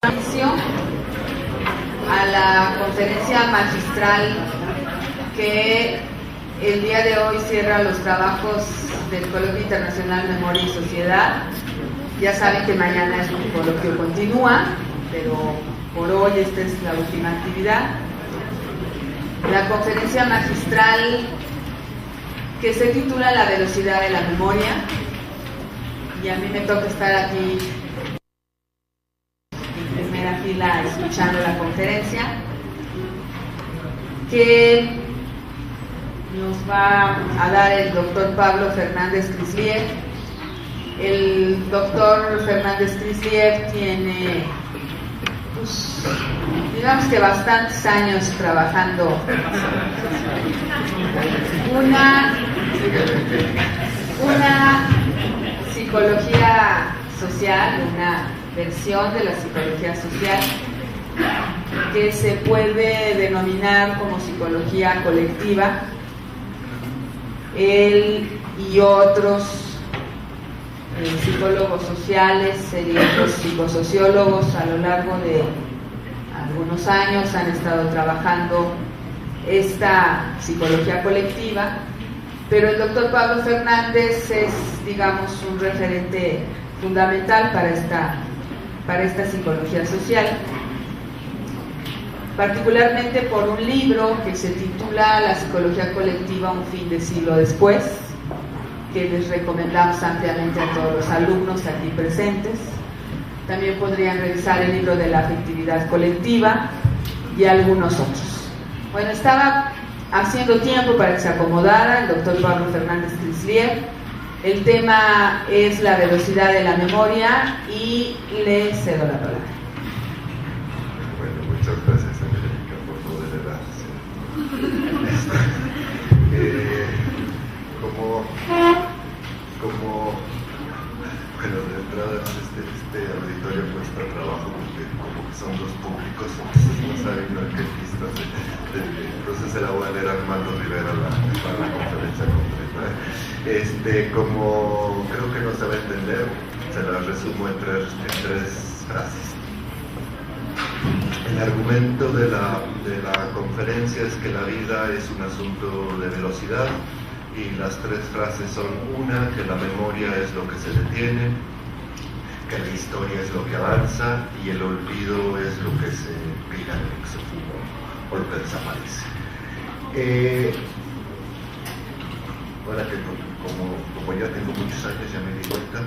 A la conferencia magistral que el día de hoy cierra los trabajos del Coloquio Internacional Memoria y Sociedad. Ya saben que mañana es un coloquio continúa, pero por hoy esta es la última actividad. La conferencia magistral que se titula La velocidad de la memoria, y a mí me toca estar aquí en primera fila escuchando la conferencia, que nos va a dar el doctor Pablo Fernández Crisliev. El doctor Fernández Crisliev tiene, pues, digamos que bastantes años trabajando una psicología social, una versión de la psicología social que se puede denominar como psicología colectiva. Él y otros psicólogos sociales y otros psicosociólogos a lo largo de algunos años han estado trabajando esta psicología colectiva, pero el doctor Pablo Fernández es, digamos, un referente fundamental para esta psicología social, particularmente por un libro que se titula La psicología colectiva, un fin de siglo después, que les recomendamos ampliamente a todos los alumnos aquí presentes. También podrían revisar el libro de la afectividad colectiva y algunos otros. Bueno, estaba haciendo tiempo para que se acomodara el doctor Pablo Fernández Crisliev. El tema es la velocidad de la memoria y le cedo la palabra. Bueno, muchas gracias, Angélica, por moderar. Bueno, de entrada este auditorio cuesta trabajo porque como que son dos públicos, entonces no saben a qué pistas entonces se la voy a leer a Armando Rivera para la conferencia completa. Como creo que no se va a entender, se la resumo en tres frases. El argumento de la conferencia es que la vida es un asunto de velocidad, y las tres frases son: una, que la memoria es lo que se detiene, que la historia es lo que avanza y el olvido es lo que se pira, lo que se fuma o lo que desaparece. Ahora que como ya tengo muchos años, ya me di cuenta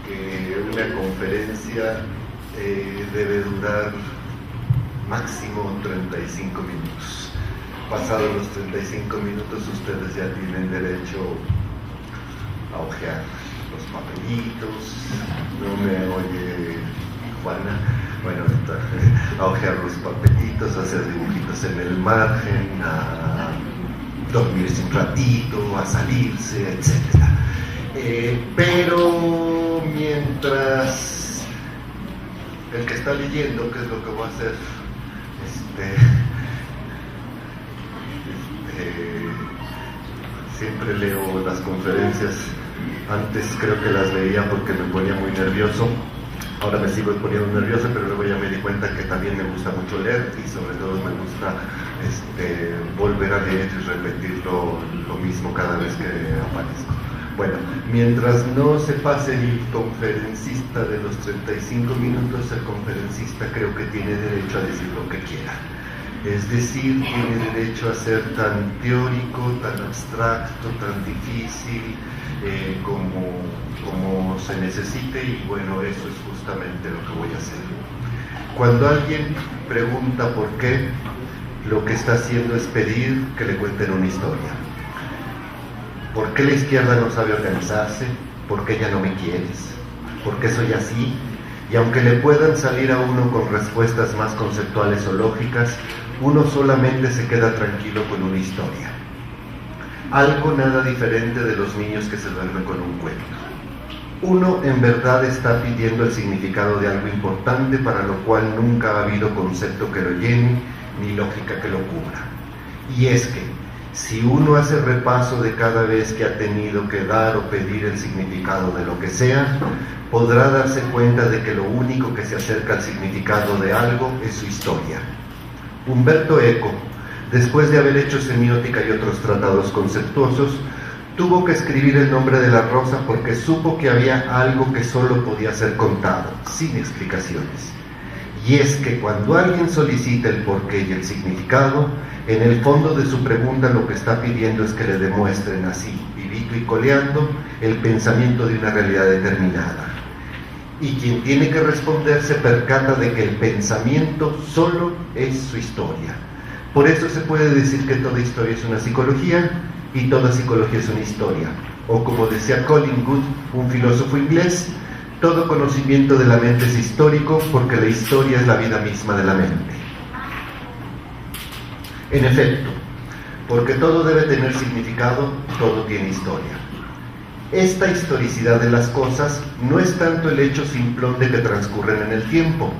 que una conferencia debe durar máximo 35 minutos. Pasados los 35 minutos ustedes ya tienen derecho a hojear los papelitos, no me oye Juana, bueno, a hojear los papelitos, a hacer dibujitos en el margen, a dormirse un ratito, a salirse, etc. Pero mientras el que está leyendo, ¿qué es lo que voy a hacer? Siempre leo las conferencias. Antes creo que las leía porque me ponía muy nervioso. Ahora me sigo poniendo nervioso, pero luego ya me di cuenta que también me gusta mucho leer y sobre todo me gusta volver a leer y repetir lo mismo cada vez que aparezco. Bueno, mientras no se pase el conferencista de los 35 minutos, el conferencista creo que tiene derecho a decir lo que quiera. Es decir, tiene derecho a ser tan teórico, tan abstracto, tan difícil como se necesite, y bueno, eso es justamente lo que voy a hacer. Cuando alguien pregunta por qué, lo que está haciendo es pedir que le cuenten una historia. ¿Por qué la izquierda no sabe organizarse? ¿Por qué ya no me quieres? ¿Por qué soy así? Y aunque le puedan salir a uno con respuestas más conceptuales o lógicas, uno solamente se queda tranquilo con una historia. Algo nada diferente de los niños que se duermen con un cuento. Uno en verdad está pidiendo el significado de algo importante para lo cual nunca ha habido concepto que lo llene, ni lógica que lo cubra. Y es que, Si uno hace repaso de cada vez que ha tenido que dar o pedir el significado de lo que sea, podrá darse cuenta de que lo único que se acerca al significado de algo es su historia. Humberto Eco, después de haber hecho semiótica y otros tratados conceptuosos, tuvo que escribir el nombre de la rosa porque supo que había algo que solo podía ser contado, sin explicaciones. Y es que cuando alguien solicita el porqué y el significado, en el fondo de su pregunta lo que está pidiendo es que le demuestren así, vivito y coleando, el pensamiento de una realidad determinada. Y quien tiene que responder se percata de que el pensamiento solo es su historia. Por eso se puede decir que toda historia es una psicología y toda psicología es una historia. O como decía Collingwood, un filósofo inglés, todo conocimiento de la mente es histórico porque la historia es la vida misma de la mente. En efecto, porque todo debe tener significado, todo tiene historia. Esta historicidad de las cosas no es tanto el hecho simplón de que transcurren en el tiempo,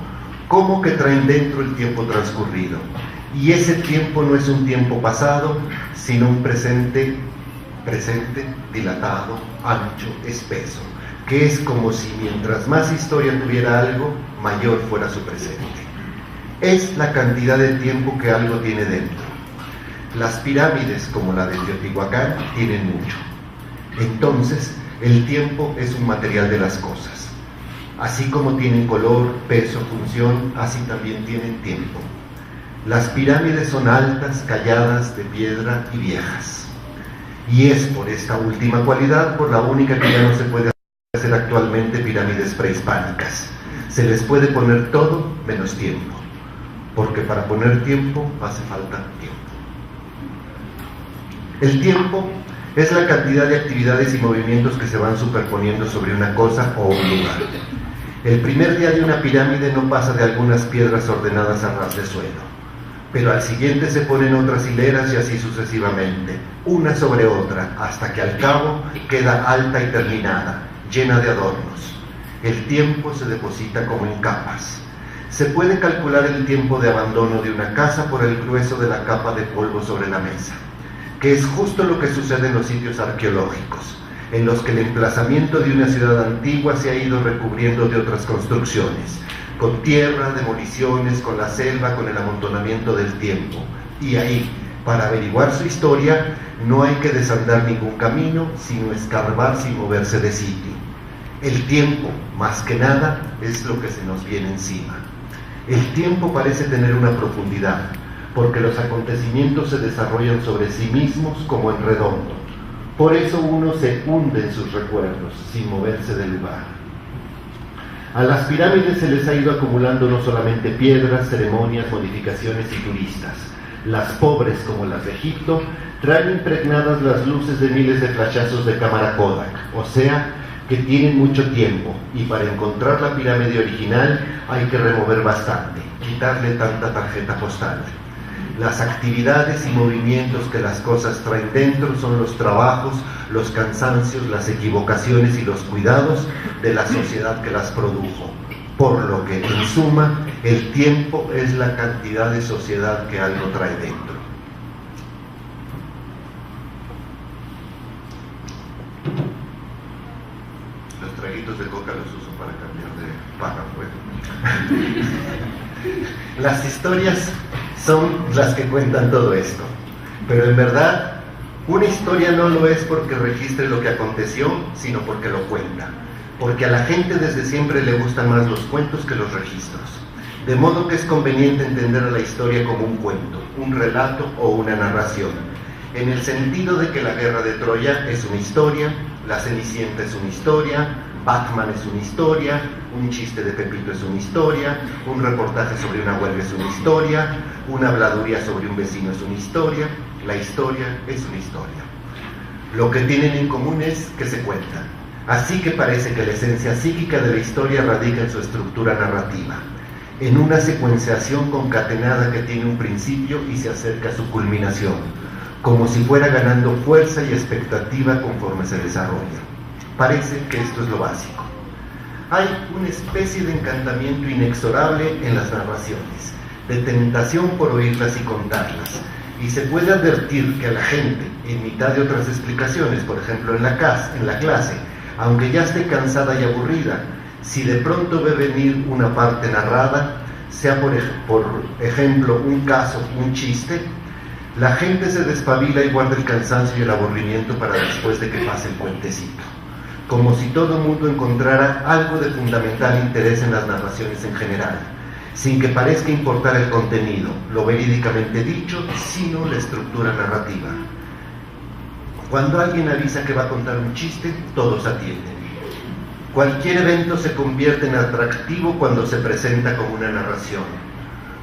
como que traen dentro el tiempo transcurrido. Y ese tiempo no es un tiempo pasado, sino un presente dilatado, ancho, espeso, que es como si mientras más historia tuviera algo, mayor fuera su presente. Es la cantidad de tiempo que algo tiene dentro. Las pirámides, como la de Teotihuacán, tienen mucho. Entonces, el tiempo es un material de las cosas. Así como tienen color, peso, función, así también tienen tiempo. Las pirámides son altas, calladas, de piedra y viejas. Y es por esta última cualidad por la única que ya no se puede hacer actualmente pirámides prehispánicas. Se les puede poner todo menos tiempo, porque para poner tiempo hace falta tiempo. El tiempo es la cantidad de actividades y movimientos que se van superponiendo sobre una cosa o un lugar. El primer día de una pirámide no pasa de algunas piedras ordenadas a ras de suelo, pero al siguiente se ponen otras hileras y así sucesivamente, una sobre otra, hasta que al cabo queda alta y terminada, llena de adornos. El tiempo se deposita como en capas. Se puede calcular el tiempo de abandono de una casa por el grueso de la capa de polvo sobre la mesa, que es justo lo que sucede en los sitios arqueológicos, en los que el emplazamiento de una ciudad antigua se ha ido recubriendo de otras construcciones, con tierra, demoliciones, con la selva, con el amontonamiento del tiempo. Y ahí, para averiguar su historia, no hay que desandar ningún camino, sino escarbar sin moverse de sitio. El tiempo, más que nada, es lo que se nos viene encima. El tiempo parece tener una profundidad, porque los acontecimientos se desarrollan sobre sí mismos como en redondo. Por eso uno se hunde en sus recuerdos, sin moverse del lugar. A las pirámides se les ha ido acumulando no solamente piedras, ceremonias, modificaciones y turistas. Las pobres, como las de Egipto, traen impregnadas las luces de miles de flashazos de cámara Kodak, o sea, que tienen mucho tiempo, y para encontrar la pirámide original hay que remover bastante, quitarle tanta tarjeta postal. Las actividades y movimientos que las cosas traen dentro son los trabajos, los cansancios, las equivocaciones y los cuidados de la sociedad que las produjo. Por lo que, en suma, el tiempo es la cantidad de sociedad que algo trae dentro. Los traguitos de coca los uso para cambiar de párrafo. Las historias son las que cuentan todo esto, pero en verdad una historia no lo es porque registre lo que aconteció, sino porque lo cuenta, porque a la gente desde siempre le gustan más los cuentos que los registros, de modo que es conveniente entender a la historia como un cuento, un relato o una narración, en el sentido de que la guerra de Troya es una historia, la Cenicienta es una historia, Batman es una historia, un chiste de Pepito es una historia, un reportaje sobre una huelga es una historia, una habladuría sobre un vecino es una historia. La historia es una historia. Lo que tienen en común es que se cuentan. Así que parece que la esencia psíquica de la historia radica en su estructura narrativa, en una secuenciación concatenada que tiene un principio y se acerca a su culminación, como si fuera ganando fuerza y expectativa conforme se desarrolla. Parece que esto es lo básico. Hay una especie de encantamiento inexorable en las narraciones, de tentación por oírlas y contarlas, y se puede advertir que a la gente, en mitad de otras explicaciones, por ejemplo en la clase, aunque ya esté cansada y aburrida, si de pronto ve venir una parte narrada, sea por ejemplo un caso, un chiste, la gente se despabila y guarda el cansancio y el aburrimiento para después de que pase el cuentecito, como si todo el mundo encontrara algo de fundamental interés en las narraciones en general, sin que parezca importar el contenido, lo verídicamente dicho, sino la estructura narrativa. Cuando alguien avisa que va a contar un chiste, todos atienden. Cualquier evento se convierte en atractivo cuando se presenta como una narración.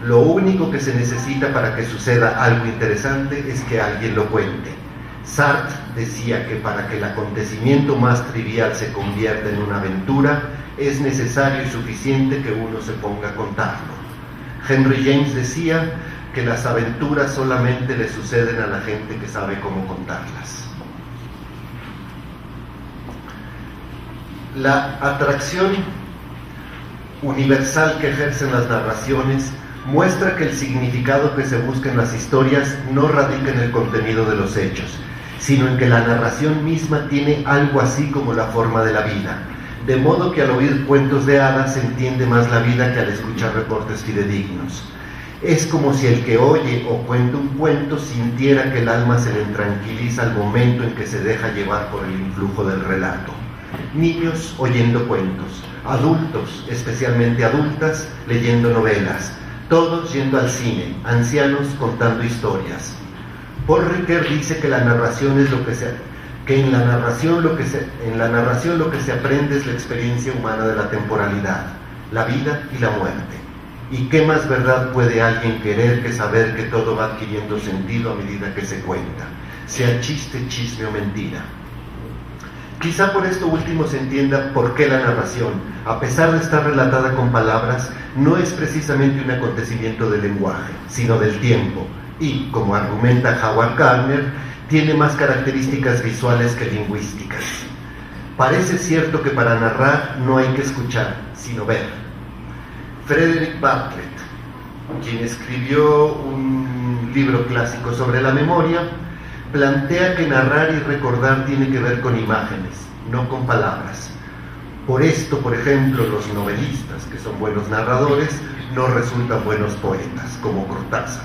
Lo único que se necesita para que suceda algo interesante es que alguien lo cuente. Sartre decía que para que el acontecimiento más trivial se convierta en una aventura, es necesario y suficiente que uno se ponga a contarlo. Henry James decía que las aventuras solamente le suceden a la gente que sabe cómo contarlas. La atracción universal que ejercen las narraciones muestra que el significado que se busca en las historias no radica en el contenido de los hechos, sino en que la narración misma tiene algo así como la forma de la vida, de modo que al oír cuentos de hadas se entiende más la vida que al escuchar reportes fidedignos. Es como si el que oye o cuenta un cuento sintiera que el alma se le tranquiliza al momento en que se deja llevar por el influjo del relato. Niños oyendo cuentos, adultos, especialmente adultas, leyendo novelas, todos yendo al cine, ancianos contando historias. Paul Ricoeur dice que la narración es lo que en la narración lo que se aprende es la experiencia humana de la temporalidad, la vida y la muerte. ¿Y qué más verdad puede alguien querer que saber que todo va adquiriendo sentido a medida que se cuenta, sea chiste, chisme o mentira? Quizá por esto último se entienda por qué la narración, a pesar de estar relatada con palabras, no es precisamente un acontecimiento del lenguaje, sino del tiempo, y, como argumenta Howard Gardner, tiene más características visuales que lingüísticas. Parece cierto que para narrar no hay que escuchar, sino ver. Frederick Bartlett, quien escribió un libro clásico sobre la memoria, plantea que narrar y recordar tiene que ver con imágenes, no con palabras. Por esto, por ejemplo, los novelistas, que son buenos narradores, no resultan buenos poetas, como Cortázar,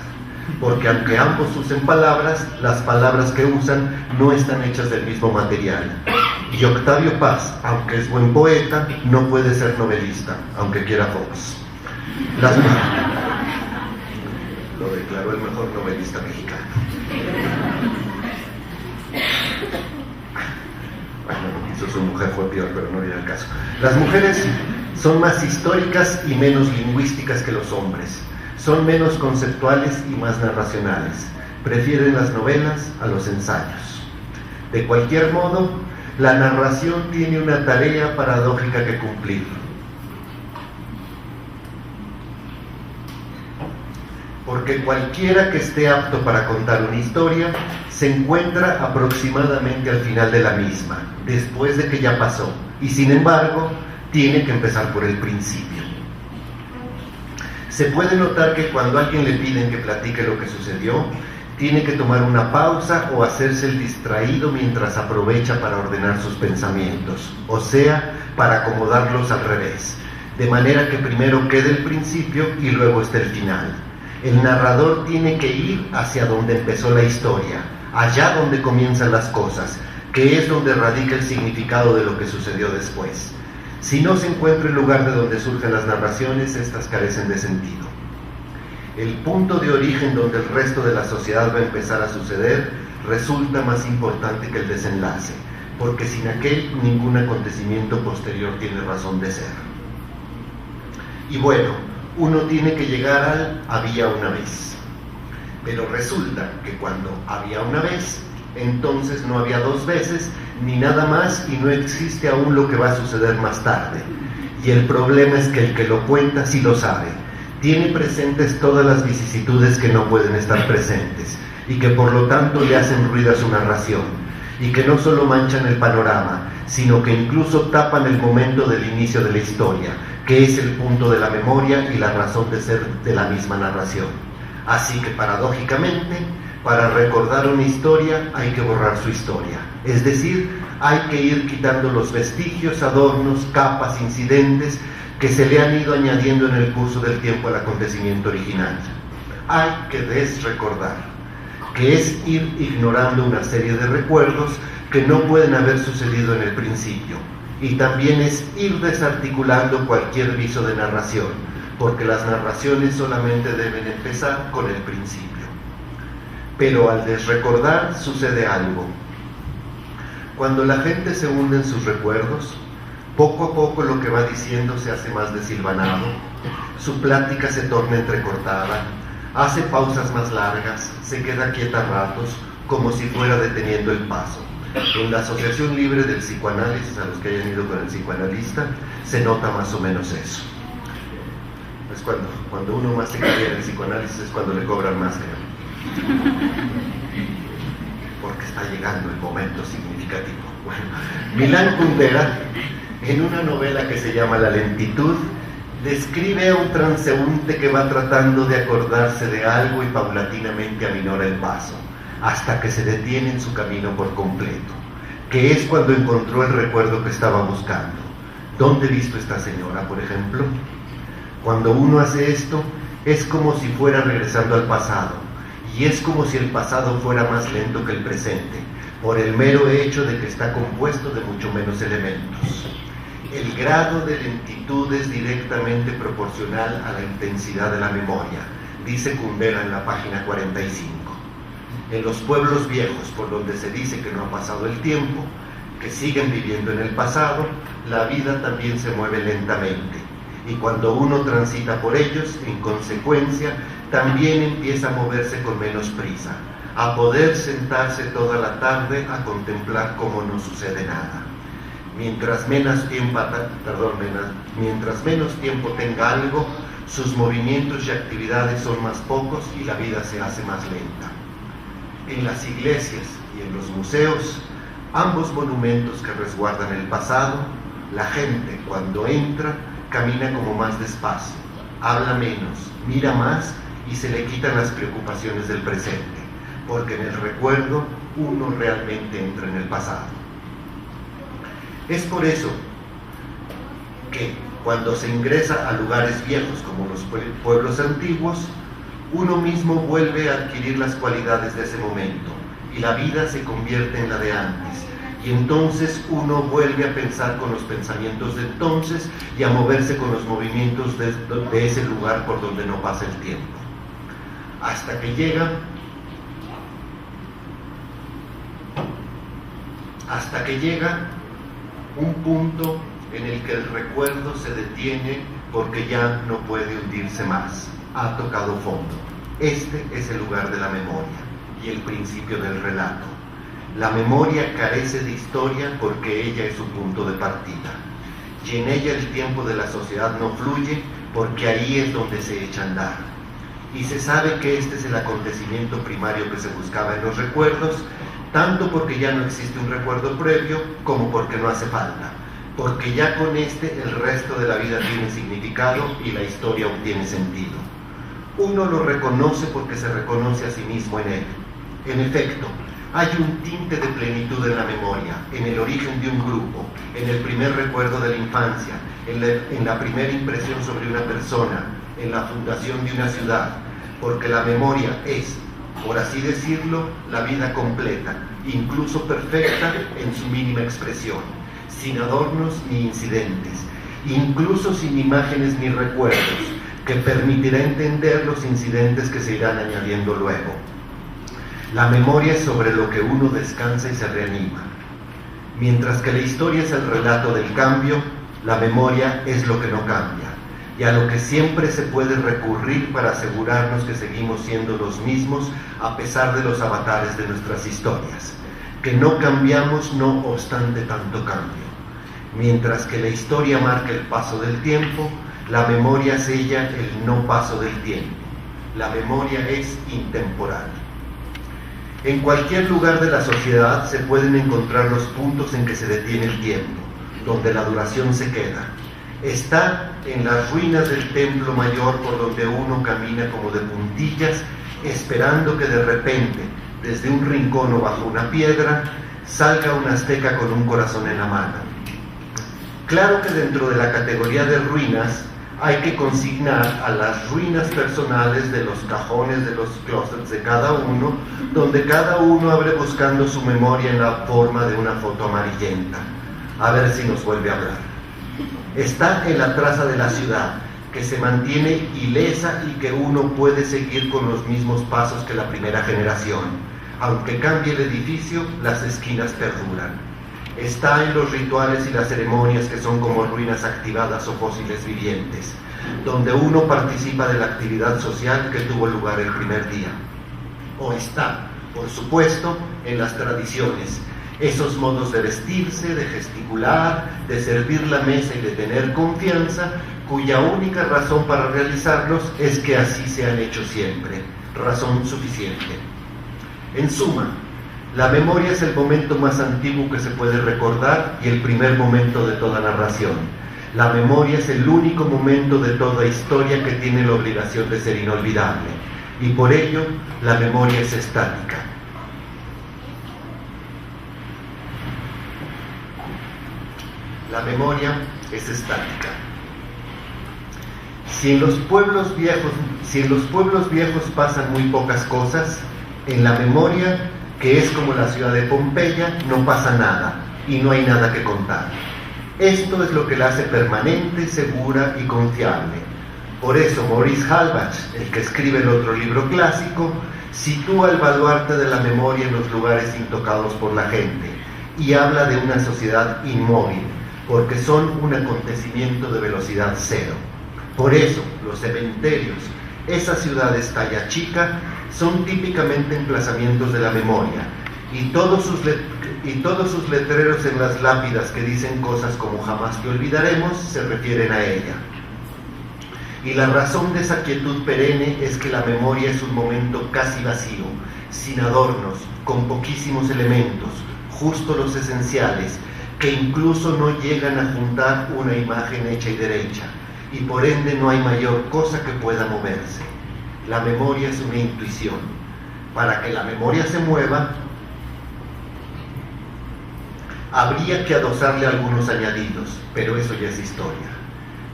porque aunque ambos usen palabras, las palabras que usan no están hechas del mismo material. Y Octavio Paz, aunque es buen poeta, no puede ser novelista, aunque quiera Fox. Lo declaró el mejor novelista mexicano. Bueno, lo que hizo su mujer fue peor, pero no viene al caso. Las mujeres son más históricas y menos lingüísticas que los hombres. Son menos conceptuales y más narracionales. Prefieren las novelas a los ensayos. De cualquier modo, la narración tiene una tarea paradójica que cumplir. Porque cualquiera que esté apto para contar una historia se encuentra aproximadamente al final de la misma, después de que ya pasó, y sin embargo, tiene que empezar por el principio. Se puede notar que cuando a alguien le piden que platique lo que sucedió, tiene que tomar una pausa o hacerse el distraído mientras aprovecha para ordenar sus pensamientos, o sea, para acomodarlos al revés, de manera que primero quede el principio y luego esté el final. El narrador tiene que ir hacia donde empezó la historia, allá donde comienzan las cosas, que es donde radica el significado de lo que sucedió después. Si no se encuentra el lugar de donde surgen las narraciones, estas carecen de sentido. El punto de origen donde el resto de la sociedad va a empezar a suceder resulta más importante que el desenlace, porque sin aquel ningún acontecimiento posterior tiene razón de ser. Y bueno, uno tiene que llegar al había una vez. Pero resulta que cuando había una vez, entonces no había dos veces, ni nada más, y no existe aún lo que va a suceder más tarde. Y el problema es que el que lo cuenta sí lo sabe. Tiene presentes todas las vicisitudes que no pueden estar presentes, y que por lo tanto le hacen ruido a su narración, y que no solo manchan el panorama, sino que incluso tapan el momento del inicio de la historia, que es el punto de la memoria y la razón de ser de la misma narración. Así que paradójicamente, Para recordar una historia hay que borrar su historia, es decir, hay que ir quitando los vestigios, adornos, capas, incidentes que se le han ido añadiendo en el curso del tiempo al acontecimiento original. Hay que desrecordar, que es ir ignorando una serie de recuerdos que no pueden haber sucedido en el principio, y también es ir desarticulando cualquier viso de narración, porque las narraciones solamente deben empezar con el principio. Pero al desrecordar sucede algo. Cuando la gente se hunde en sus recuerdos, poco a poco lo que va diciendo se hace más desilvanado, su plática se torna entrecortada, hace pausas más largas, se queda quieta a ratos, como si fuera deteniendo el paso. En la Asociación Libre del Psicoanálisis, a los que hayan ido con el psicoanalista, se nota más o menos eso. Es cuando uno más se cae en el psicoanálisis es cuando le cobran más, porque está llegando el momento significativo. Bueno, Milán Kundera, en una novela que se llama La lentitud, describe a un transeúnte que va tratando de acordarse de algo y paulatinamente aminora el paso, hasta que se detiene en su camino por completo, que es cuando encontró el recuerdo que estaba buscando. ¿Dónde he visto esta señora, por ejemplo? Cuando uno hace esto, es como si fuera regresando al pasado, y es como si el pasado fuera más lento que el presente, por el mero hecho de que está compuesto de mucho menos elementos. El grado de lentitud es directamente proporcional a la intensidad de la memoria, dice Kundera en la página 45. En los pueblos viejos, por donde se dice que no ha pasado el tiempo, que siguen viviendo en el pasado, la vida también se mueve lentamente. Y cuando uno transita por ellos, en consecuencia, también empieza a moverse con menos prisa, a poder sentarse toda la tarde a contemplar cómo no sucede nada. Mientras menos tiempo tenga algo, sus movimientos y actividades son más pocos y la vida se hace más lenta. En las iglesias y en los museos, ambos monumentos que resguardan el pasado, la gente cuando entra camina como más despacio, habla menos, mira más y se le quitan las preocupaciones del presente, porque en el recuerdo uno realmente entra en el pasado. Es por eso que cuando se ingresa a lugares viejos como los pueblos antiguos, uno mismo vuelve a adquirir las cualidades de ese momento y la vida se convierte en la de antes. Y entonces uno vuelve a pensar con los pensamientos de entonces y a moverse con los movimientos de ese lugar por donde no pasa el tiempo. Hasta que llega un punto en el que el recuerdo se detiene porque ya no puede hundirse más. Ha tocado fondo. Este es el lugar de la memoria y el principio del relato. La memoria carece de historia porque ella es su punto de partida. Y en ella el tiempo de la sociedad no fluye porque ahí es donde se echa a andar. Y se sabe que este es el acontecimiento primario que se buscaba en los recuerdos, tanto porque ya no existe un recuerdo previo como porque no hace falta, porque ya con este el resto de la vida tiene significado y la historia obtiene sentido. Uno lo reconoce porque se reconoce a sí mismo en él. En efecto, hay un tinte de plenitud en la memoria, en el origen de un grupo, en el primer recuerdo de la infancia, en la primera impresión sobre una persona, en la fundación de una ciudad, porque la memoria es, por así decirlo, la vida completa, incluso perfecta en su mínima expresión, sin adornos ni incidentes, incluso sin imágenes ni recuerdos, que permitirá entender los incidentes que se irán añadiendo luego. La memoria es sobre lo que uno descansa y se reanima. Mientras que la historia es el relato del cambio, la memoria es lo que no cambia, y a lo que siempre se puede recurrir para asegurarnos que seguimos siendo los mismos a pesar de los avatares de nuestras historias, que no cambiamos no obstante tanto cambio. Mientras que la historia marca el paso del tiempo, la memoria sella el no paso del tiempo. La memoria es intemporal. En cualquier lugar de la sociedad se pueden encontrar los puntos en que se detiene el tiempo, donde la duración se queda. Está en las ruinas del templo mayor por donde uno camina como de puntillas esperando que de repente, desde un rincón o bajo una piedra, salga un azteca con un corazón en la mano. Claro que dentro de la categoría de ruinas hay que consignar a las ruinas personales de los cajones de los closets de cada uno, donde cada uno abre buscando su memoria en la forma de una foto amarillenta. A ver si nos vuelve a hablar. Está en la traza de la ciudad, que se mantiene ilesa y que uno puede seguir con los mismos pasos que la primera generación. Aunque cambie el edificio, las esquinas perduran. Está en los rituales y las ceremonias que son como ruinas activadas o fósiles vivientes, donde uno participa de la actividad social que tuvo lugar el primer día. O está, por supuesto, en las tradiciones, esos modos de vestirse, de gesticular, de servir la mesa y de tener confianza, cuya única razón para realizarlos es que así se han hecho siempre, razón suficiente. En suma, la memoria es el momento más antiguo que se puede recordar y el primer momento de toda narración. La memoria es el único momento de toda historia que tiene la obligación de ser inolvidable, y por ello la memoria es estática. La memoria es estática. Si en los pueblos viejos pasan muy pocas cosas, en la memoria, que es como la ciudad de Pompeya, no pasa nada y no hay nada que contar. Esto es lo que la hace permanente, segura y confiable. Por eso Maurice Halbach, el que escribe el otro libro clásico, sitúa el baluarte de la memoria en los lugares intocados por la gente y habla de una sociedad inmóvil, porque son un acontecimiento de velocidad cero. Por eso los cementerios, esas ciudades talla chica, son típicamente emplazamientos de la memoria, y todos sus letreros en las lápidas que dicen cosas como jamás te olvidaremos se refieren a ella. Y la razón de esa quietud perenne es que la memoria es un momento casi vacío, sin adornos, con poquísimos elementos, justo los esenciales, que incluso no llegan a juntar una imagen hecha y derecha, y por ende no hay mayor cosa que pueda moverse. La memoria es una intuición. Para que la memoria se mueva, habría que adosarle algunos añadidos, pero eso ya es historia.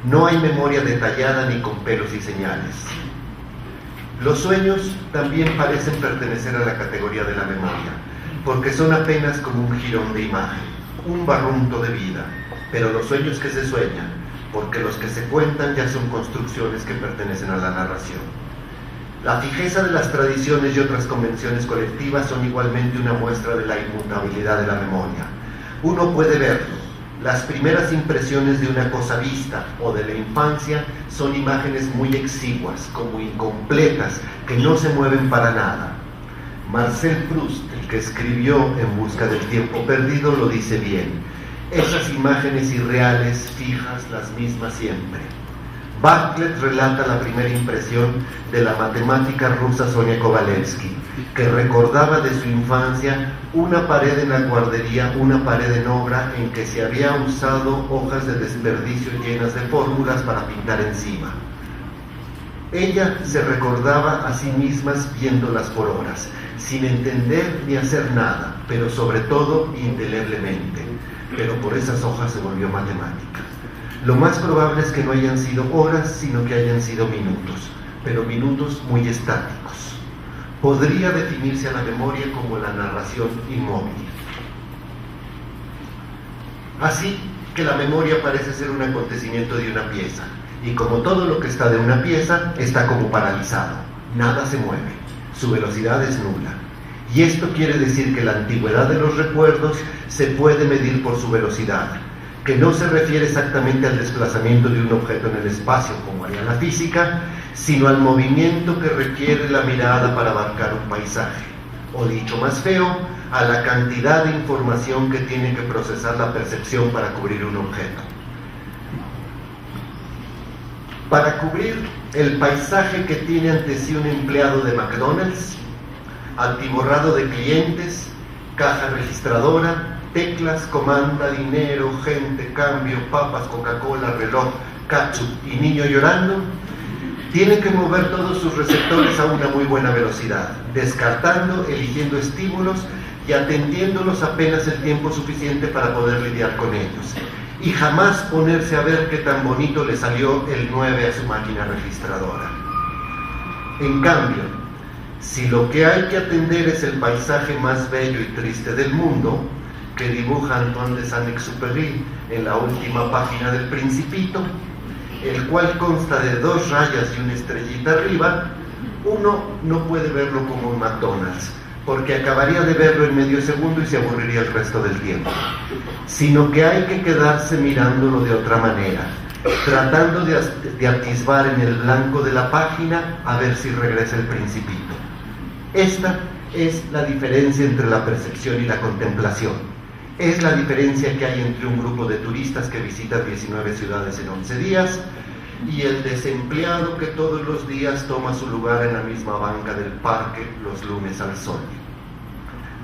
No hay memoria detallada ni con pelos y señales. Los sueños también parecen pertenecer a la categoría de la memoria, porque son apenas como un jirón de imagen, un barrunto de vida, pero los sueños que se sueñan, porque los que se cuentan ya son construcciones que pertenecen a la narración. La fijeza de las tradiciones y otras convenciones colectivas son igualmente una muestra de la inmutabilidad de la memoria. Uno puede verlo. Las primeras impresiones de una cosa vista o de la infancia son imágenes muy exiguas, como incompletas, que no se mueven para nada. Marcel Proust, el que escribió En busca del tiempo perdido, lo dice bien. Esas imágenes irreales, fijas, las mismas siempre. Bartlett relata la primera impresión de la matemática rusa Sonia Kovalevsky, que recordaba de su infancia una pared en la guardería, una pared en obra en que se había usado hojas de desperdicio llenas de fórmulas para pintar encima. Ella se recordaba a sí misma viéndolas por horas, sin entender ni hacer nada, pero sobre todo indeleblemente. Pero por esas hojas se volvió matemática. Lo más probable es que no hayan sido horas, sino que hayan sido minutos, pero minutos muy estáticos. Podría definirse a la memoria como la narración inmóvil. Así que la memoria parece ser un acontecimiento de una pieza, y como todo lo que está de una pieza, está como paralizado. Nada se mueve, su velocidad es nula. Y esto quiere decir que la antigüedad de los recuerdos se puede medir por su velocidad, que no se refiere exactamente al desplazamiento de un objeto en el espacio, como haría la física, sino al movimiento que requiere la mirada para abarcar un paisaje, o dicho más feo, a la cantidad de información que tiene que procesar la percepción para cubrir un objeto. Para cubrir el paisaje que tiene ante sí un empleado de McDonald's, atiborrado de clientes, caja registradora, teclas, comanda, dinero, gente, cambio, papas, Coca-Cola, reloj, ketchup y niño llorando, Tiene que mover todos sus receptores a una muy buena velocidad, descartando, eligiendo estímulos y atendiéndolos apenas el tiempo suficiente para poder lidiar con ellos. Y jamás ponerse a ver qué tan bonito le salió el 9 a su máquina registradora. En cambio, si lo que hay que atender es el paisaje más bello y triste del mundo, que dibuja Antoine de Saint-Exupéry en la última página del Principito, el cual consta de 2 rayas y una estrellita arriba, uno no puede verlo como un McDonald's, porque acabaría de verlo en medio segundo y se aburriría el resto del tiempo, sino que hay que quedarse mirándolo de otra manera, tratando de atisbar en el blanco de la página a ver si regresa el Principito. Esta es la diferencia entre la percepción y la contemplación. Es la diferencia que hay entre un grupo de turistas que visitan 19 ciudades en 11 días y el desempleado que todos los días toma su lugar en la misma banca del parque los lunes al sol.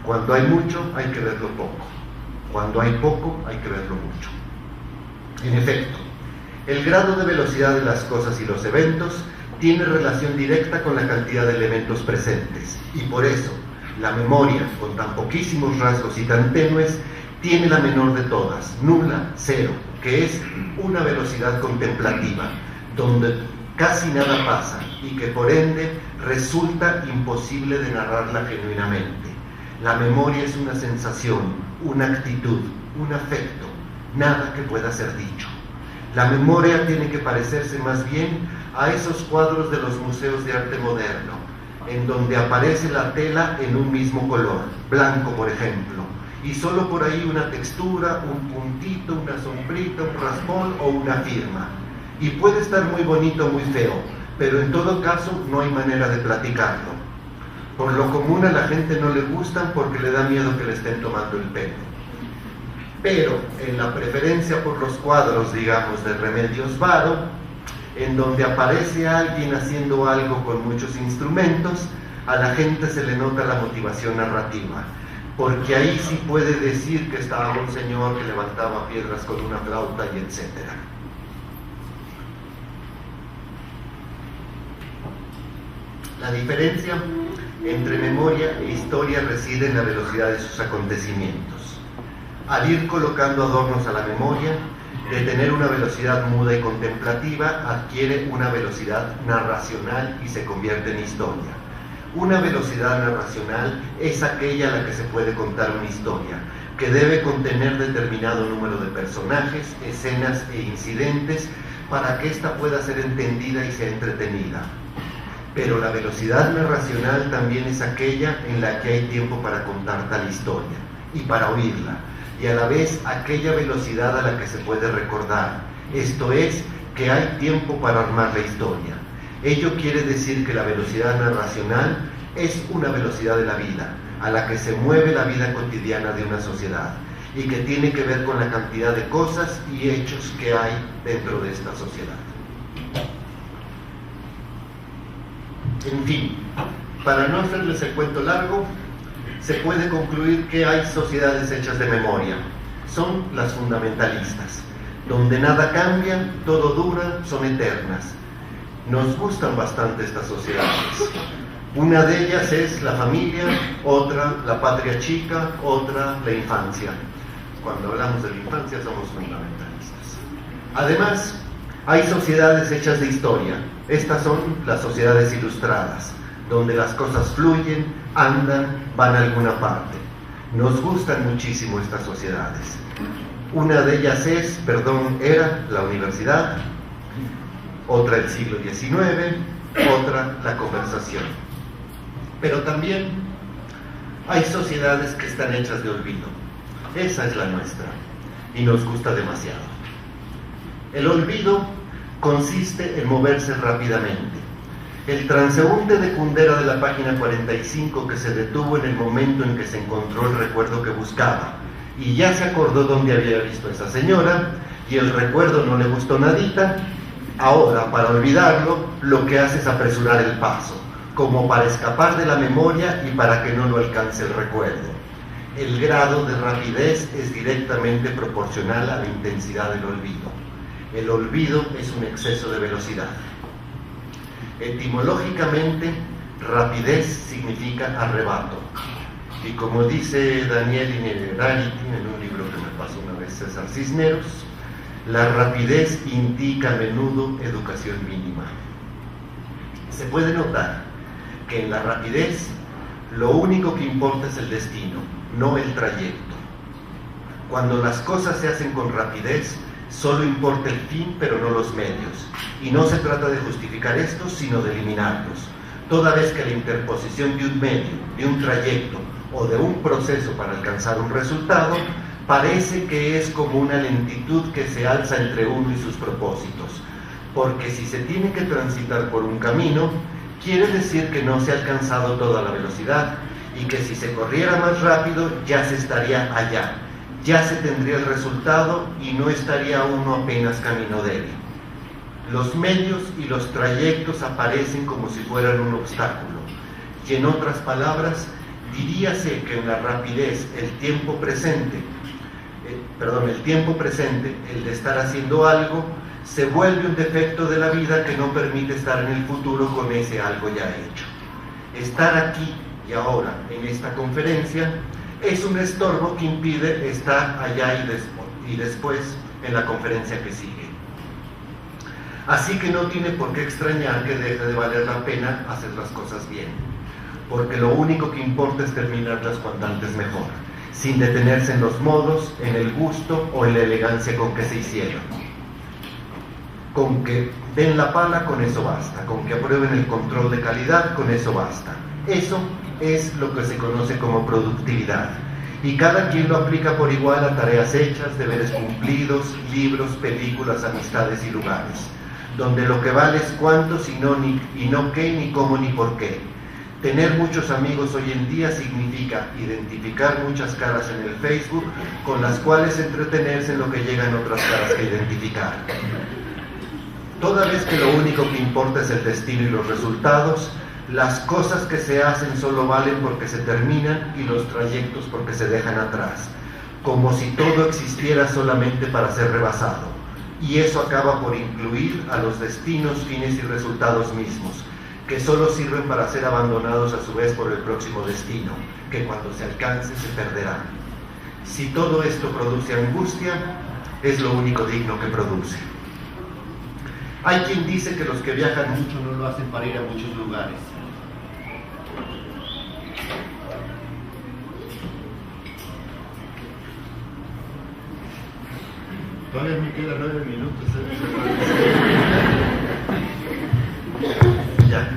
Cuando hay mucho, hay que verlo poco. Cuando hay poco, hay que verlo mucho. En efecto, el grado de velocidad de las cosas y los eventos tiene relación directa con la cantidad de elementos presentes, y por eso la memoria, con tan poquísimos rasgos y tan tenues, tiene la menor de todas, nula, cero, que es una velocidad contemplativa, donde casi nada pasa y que por ende resulta imposible de narrarla genuinamente. La memoria es una sensación, una actitud, un afecto, nada que pueda ser dicho. La memoria tiene que parecerse más bien a esos cuadros de los museos de arte moderno, en donde aparece la tela en un mismo color, blanco por ejemplo, y solo por ahí una textura, un puntito, una sombrita, un raspón o una firma. Y puede estar muy bonito, muy feo, pero en todo caso no hay manera de platicarlo. Por lo común a la gente no le gustan porque le da miedo que le estén tomando el pelo. Pero en la preferencia por los cuadros, digamos, de Remedios Varo, en donde aparece alguien haciendo algo con muchos instrumentos, a la gente se le nota la motivación narrativa, porque ahí sí puede decir que estaba un señor que levantaba piedras con una flauta y etcétera. La diferencia entre memoria e historia reside en la velocidad de sus acontecimientos. Al ir colocando adornos a la memoria, de tener una velocidad muda y contemplativa, adquiere una velocidad narracional y se convierte en historia. Una velocidad narracional es aquella a la que se puede contar una historia, que debe contener determinado número de personajes, escenas e incidentes para que ésta pueda ser entendida y sea entretenida. Pero la velocidad narracional también es aquella en la que hay tiempo para contar tal historia y para oírla, y a la vez aquella velocidad a la que se puede recordar, esto es, que hay tiempo para armar la historia. Ello quiere decir que la velocidad narracional es una velocidad de la vida, a la que se mueve la vida cotidiana de una sociedad, y que tiene que ver con la cantidad de cosas y hechos que hay dentro de esta sociedad. En fin, para no hacerles el cuento largo, se puede concluir que hay sociedades hechas de memoria. Son las fundamentalistas, donde nada cambia, todo dura, son eternas. Nos gustan bastante estas sociedades. Una de ellas es la familia, otra la patria chica, otra la infancia. Cuando hablamos de la infancia somos fundamentalistas. Además, hay sociedades hechas de historia. Estas son las sociedades ilustradas, donde las cosas fluyen, andan, van a alguna parte. Nos gustan muchísimo estas sociedades. Una de ellas era la universidad, otra el siglo XIX, otra la conversación. Pero también hay sociedades que están hechas de olvido. Esa es la nuestra y nos gusta demasiado. El olvido consiste en moverse rápidamente. El transeúnte de Kundera de la página 45 que se detuvo en el momento en que se encontró el recuerdo que buscaba y ya se acordó dónde había visto a esa señora y el recuerdo no le gustó nadita, ahora para olvidarlo lo que hace es apresurar el paso, como para escapar de la memoria y para que no lo alcance el recuerdo. El grado de rapidez es directamente proporcional a la intensidad del olvido. El olvido es un exceso de velocidad. Etimológicamente, rapidez significa arrebato. Y como dice Daniel Innerarity en un libro que me pasó una vez César Cisneros, la rapidez indica a menudo educación mínima. Se puede notar que en la rapidez lo único que importa es el destino, no el trayecto. Cuando las cosas se hacen con rapidez, solo importa el fin, pero no los medios. Y no se trata de justificar estos, sino de eliminarlos. Toda vez que la interposición de un medio, de un trayecto o de un proceso para alcanzar un resultado, parece que es como una lentitud que se alza entre uno y sus propósitos. Porque si se tiene que transitar por un camino, quiere decir que no se ha alcanzado toda la velocidad, y que si se corriera más rápido ya se estaría allá, ya se tendría el resultado y no estaría uno apenas camino de él. Los medios y los trayectos aparecen como si fueran un obstáculo, y en otras palabras, diríase que en la rapidez el tiempo presente, el de estar haciendo algo, se vuelve un defecto de la vida que no permite estar en el futuro con ese algo ya hecho. Estar aquí y ahora en esta conferencia es un estorbo que impide estar allá y después en la conferencia que sigue. Así que no tiene por qué extrañar que deje de valer la pena hacer las cosas bien, porque lo único que importa es terminarlas cuanto antes mejor, sin detenerse en los modos, en el gusto o en la elegancia con que se hicieron. Con que den la pala, con eso basta. Con que aprueben el control de calidad, con eso basta. Eso es lo que se conoce como productividad. Y cada quien lo aplica por igual a tareas hechas, deberes cumplidos, libros, películas, amistades y lugares, donde lo que vale es cuántos y no qué, ni cómo, ni por qué. Tener muchos amigos hoy en día significa identificar muchas caras en el Facebook, con las cuales entretenerse en lo que llegan otras caras que identificar. Toda vez que lo único que importa es el destino y los resultados, las cosas que se hacen solo valen porque se terminan y los trayectos porque se dejan atrás, como si todo existiera solamente para ser rebasado. Y eso acaba por incluir a los destinos, fines y resultados mismos, que solo sirven para ser abandonados a su vez por el próximo destino, que cuando se alcance se perderá. Si todo esto produce angustia, es lo único digno que produce. Hay quien dice que los que viajan mucho no lo hacen para ir a muchos lugares. Todavía me quedan 9 minutos. Ya.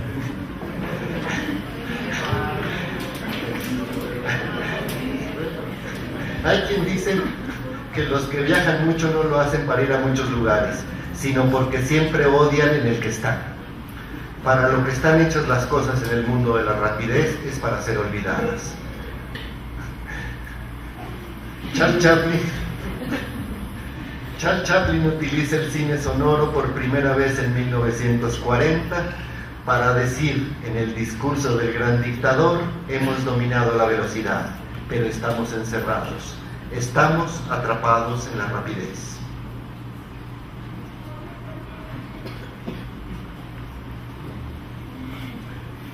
Hay quien dice que los que viajan mucho no lo hacen para ir a muchos lugares, sino porque siempre odian en el que están. Para lo que están hechas las cosas en el mundo de la rapidez es para ser olvidadas. Charles Chaplin utiliza el cine sonoro por primera vez en 1940 para decir en el discurso del gran dictador: hemos dominado la velocidad, pero estamos encerrados, estamos atrapados en la rapidez.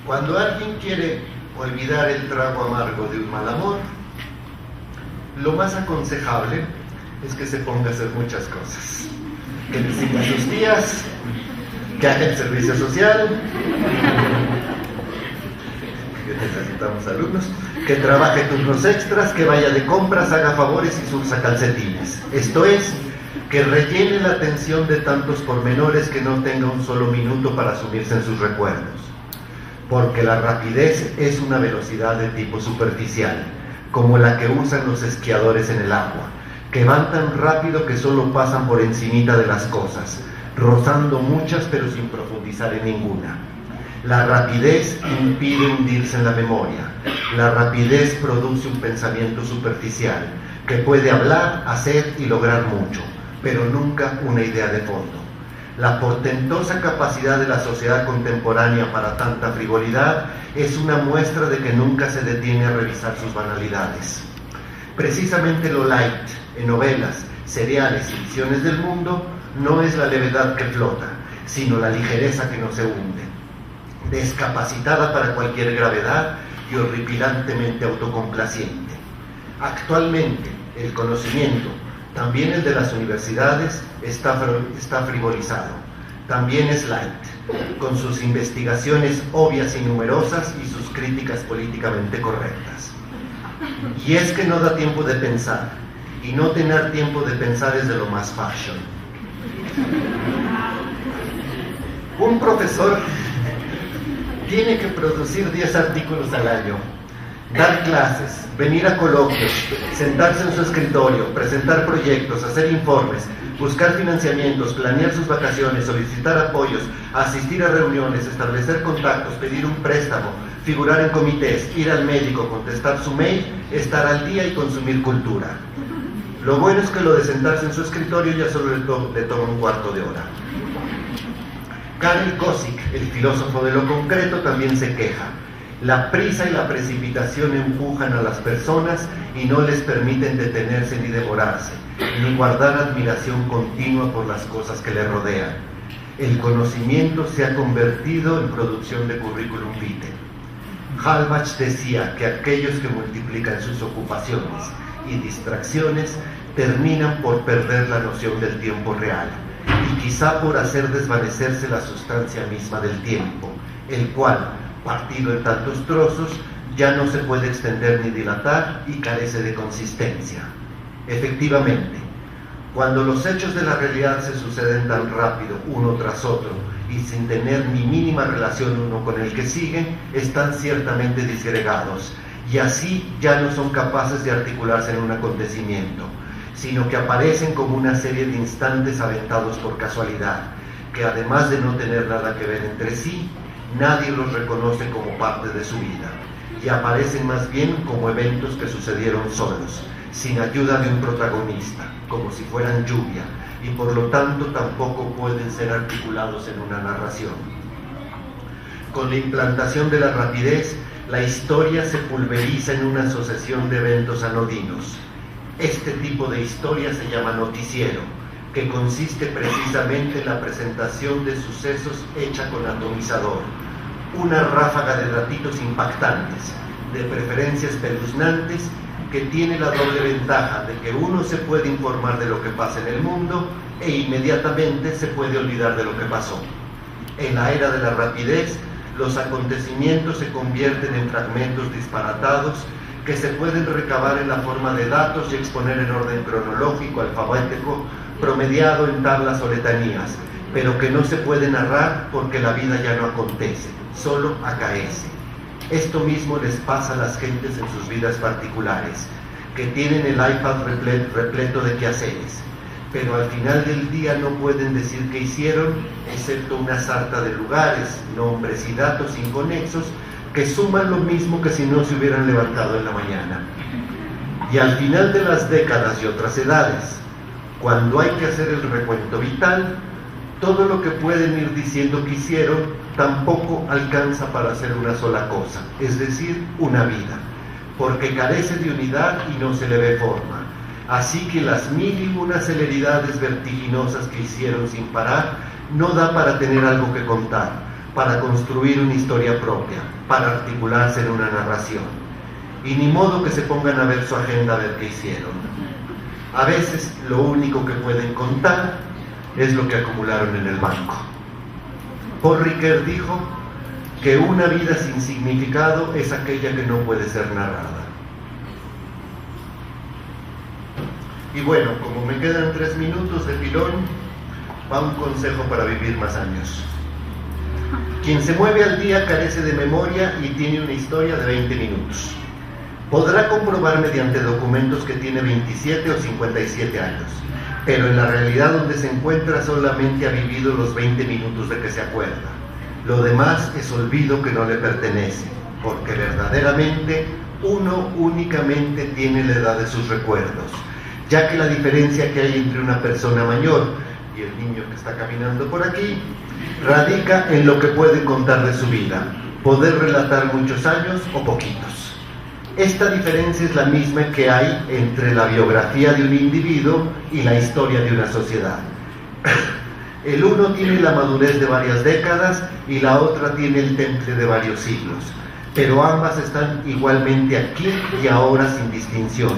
Cuando alguien quiere olvidar el trago amargo de un mal amor, lo más aconsejable es que se ponga a hacer muchas cosas. Que visite a sus tías, que haga el servicio social, que necesitamos alumnos, que trabaje turnos extras, que vaya de compras, haga favores y surza calcetines. Esto es, que rellene la atención de tantos pormenores que no tenga un solo minuto para sumirse en sus recuerdos. Porque la rapidez es una velocidad de tipo superficial, como la que usan los esquiadores en el agua, que van tan rápido que solo pasan por encimita de las cosas, rozando muchas pero sin profundizar en ninguna. La rapidez impide hundirse en la memoria. La rapidez produce un pensamiento superficial, que puede hablar, hacer y lograr mucho, pero nunca una idea de fondo. La portentosa capacidad de la sociedad contemporánea para tanta frivolidad es una muestra de que nunca se detiene a revisar sus banalidades. Precisamente lo light en novelas, seriales y visiones del mundo no es la levedad que flota, sino la ligereza que no se hunde. descapacitada para cualquier gravedad y horripilantemente autocomplaciente. Actualmente, el conocimiento, también el de las universidades, está frivolizado. También es light, con sus investigaciones obvias y numerosas y sus críticas políticamente correctas. Y es que no da tiempo de pensar, y no tener tiempo de pensar es de lo más fashion. Un profesor tiene que producir 10 artículos al año, dar clases, venir a coloquios, sentarse en su escritorio, presentar proyectos, hacer informes, buscar financiamientos, planear sus vacaciones, solicitar apoyos, asistir a reuniones, establecer contactos, pedir un préstamo, figurar en comités, ir al médico, contestar su mail, estar al día y consumir cultura. Lo bueno es que lo de sentarse en su escritorio ya solo le toma un cuarto de hora. Karel Kosik, el filósofo de lo concreto, también se queja. La prisa y la precipitación empujan a las personas y no les permiten detenerse ni demorarse, ni guardar admiración continua por las cosas que le rodean. El conocimiento se ha convertido en producción de currículum vitae. Halbach decía que aquellos que multiplican sus ocupaciones y distracciones terminan por perder la noción del tiempo real y quizá por hacer desvanecerse la sustancia misma del tiempo, el cual, partido en tantos trozos, ya no se puede extender ni dilatar y carece de consistencia. Efectivamente, cuando los hechos de la realidad se suceden tan rápido uno tras otro y sin tener ni mínima relación uno con el que siguen, están ciertamente disgregados y así ya no son capaces de articularse en un acontecimiento, sino que aparecen como una serie de instantes aventados por casualidad, que además de no tener nada que ver entre sí, nadie los reconoce como parte de su vida, y aparecen más bien como eventos que sucedieron solos, sin ayuda de un protagonista, como si fueran lluvia, y por lo tanto tampoco pueden ser articulados en una narración. Con la implantación de la rapidez, la historia se pulveriza en una sucesión de eventos anodinos. Este tipo de historia se llama noticiero, que consiste precisamente en la presentación de sucesos hecha con atomizador, una ráfaga de datitos impactantes, de preferencia espeluznantes, que tiene la doble ventaja de que uno se puede informar de lo que pasa en el mundo e inmediatamente se puede olvidar de lo que pasó. En la era de la rapidez, los acontecimientos se convierten en fragmentos disparatados que se pueden recabar en la forma de datos y exponer en orden cronológico, alfabético, promediado en tablas o letanías, pero que no se puede narrar porque la vida ya no acontece, solo acaece. Esto mismo les pasa a las gentes en sus vidas particulares, que tienen el iPad repleto de quehaceres, pero al final del día no pueden decir qué hicieron, excepto una sarta de lugares, nombres y datos inconexos que suman lo mismo que si no se hubieran levantado en la mañana. Y al final de las décadas y otras edades, cuando hay que hacer el recuento vital, todo lo que pueden ir diciendo que hicieron tampoco alcanza para hacer una sola cosa, es decir, una vida, porque carece de unidad y no se le ve forma. Así que las mil y una celeridades vertiginosas que hicieron sin parar no da para tener algo que contar, para construir una historia propia, para articularse en una narración. Y ni modo que se pongan a ver su agenda a ver qué hicieron. A veces lo único que pueden contar es lo que acumularon en el banco. Paul Ricoeur dijo que una vida sin significado es aquella que no puede ser narrada. Y bueno, como me quedan 3 minutos de pilón, va un consejo para vivir más años. Quien se mueve al día carece de memoria y tiene una historia de 20 minutos. Podrá comprobar mediante documentos que tiene 27 o 57 años, pero en la realidad donde se encuentra solamente ha vivido los 20 minutos de que se acuerda. Lo demás es olvido que no le pertenece, porque verdaderamente uno únicamente tiene la edad de sus recuerdos, ya que la diferencia que hay entre una persona mayor y el niño que está caminando por aquí radica en lo que puede contar de su vida, poder relatar muchos años o poquitos. Esta diferencia es la misma que hay entre la biografía de un individuo y la historia de una sociedad. El uno tiene la madurez de varias décadas y la otra tiene el temple de varios siglos, pero ambas están igualmente aquí y ahora sin distinción,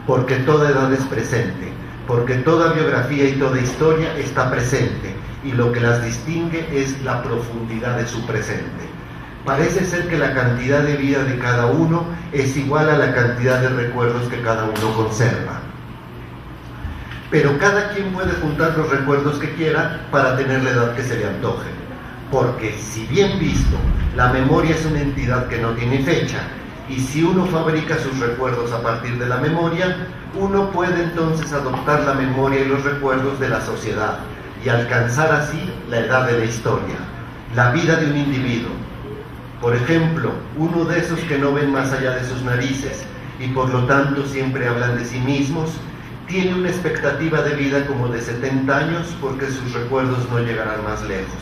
porque toda edad es presente, porque toda biografía y toda historia está presente, y lo que las distingue es la profundidad de su presente. Parece ser que la cantidad de vida de cada uno es igual a la cantidad de recuerdos que cada uno conserva. Pero cada quien puede juntar los recuerdos que quiera para tener la edad que se le antoje, porque si bien visto, la memoria es una entidad que no tiene fecha, y si uno fabrica sus recuerdos a partir de la memoria, uno puede entonces adoptar la memoria y los recuerdos de la sociedad y alcanzar así la edad de la historia, la vida de un individuo. Por ejemplo, uno de esos que no ven más allá de sus narices y por lo tanto siempre hablan de sí mismos, tiene una expectativa de vida como de 70 años porque sus recuerdos no llegarán más lejos.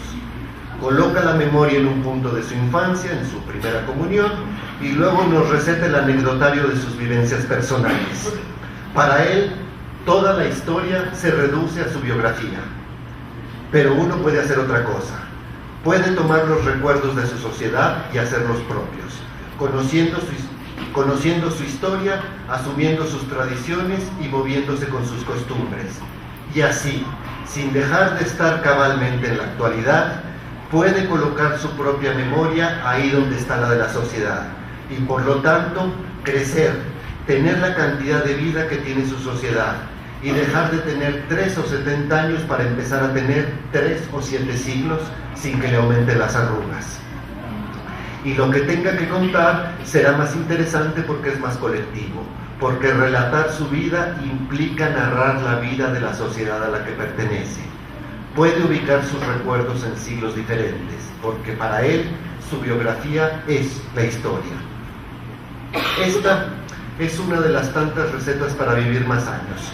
Coloca la memoria en un punto de su infancia, en su primera comunión, y luego nos receta el anecdotario de sus vivencias personales. Para él, toda la historia se reduce a su biografía. Pero uno puede hacer otra cosa. Puede tomar los recuerdos de su sociedad y hacerlos propios, conociendo su historia, asumiendo sus tradiciones y moviéndose con sus costumbres. Y así, sin dejar de estar cabalmente en la actualidad, puede colocar su propia memoria ahí donde está la de la sociedad y por lo tanto crecer, tener la cantidad de vida que tiene su sociedad y dejar de tener 3 o 70 años para empezar a tener 3 o 7 siglos sin que le aumenten las arrugas. Y lo que tenga que contar será más interesante porque es más colectivo, porque relatar su vida implica narrar la vida de la sociedad a la que pertenece. Puede ubicar sus recuerdos en siglos diferentes, porque para él su biografía es la historia. Esta es una de las tantas recetas para vivir más años,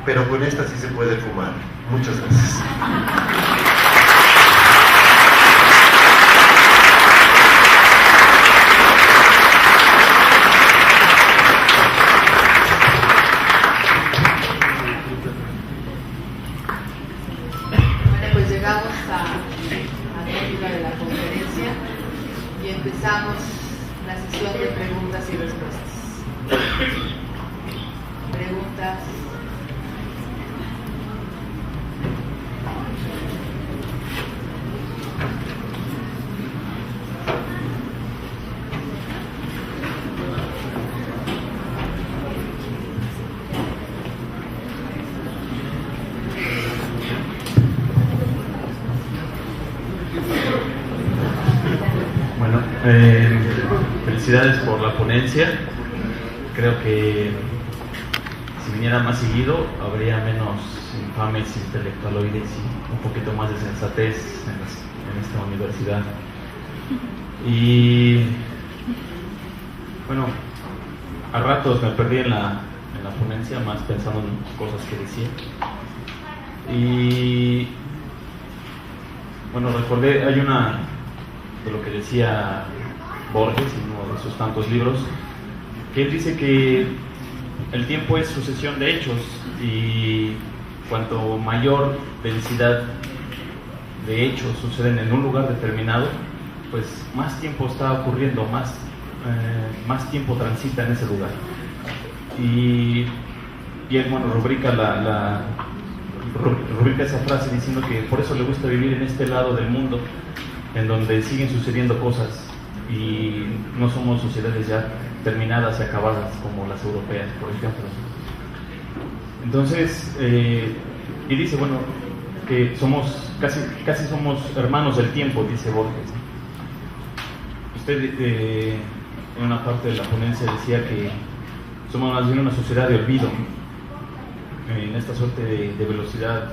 pero con esta sí se puede fumar. Muchas gracias. Empezamos la sesión de preguntas y respuestas. Preguntas. Felicidades por la ponencia. Creo que si viniera más seguido habría menos infames intelectualoides y un poquito más de sensatez en esta universidad. Y bueno, a ratos me perdí en la ponencia, más pensando en cosas que decía. Y bueno, recordé, hay una de lo que decía Borges en uno de sus tantos libros, que él dice que el tiempo es sucesión de hechos y cuanto mayor densidad de hechos suceden en un lugar determinado, pues más tiempo está ocurriendo, más tiempo transita en ese lugar. Y él, bueno, rubrica esa frase diciendo que por eso le gusta vivir en este lado del mundo en donde siguen sucediendo cosas y no somos sociedades ya terminadas y acabadas como las europeas, por ejemplo. Entonces, y dice, bueno, que somos casi somos hermanos del tiempo, dice Borges. Usted en una parte de la ponencia decía que somos más bien una sociedad de olvido, en esta suerte de velocidad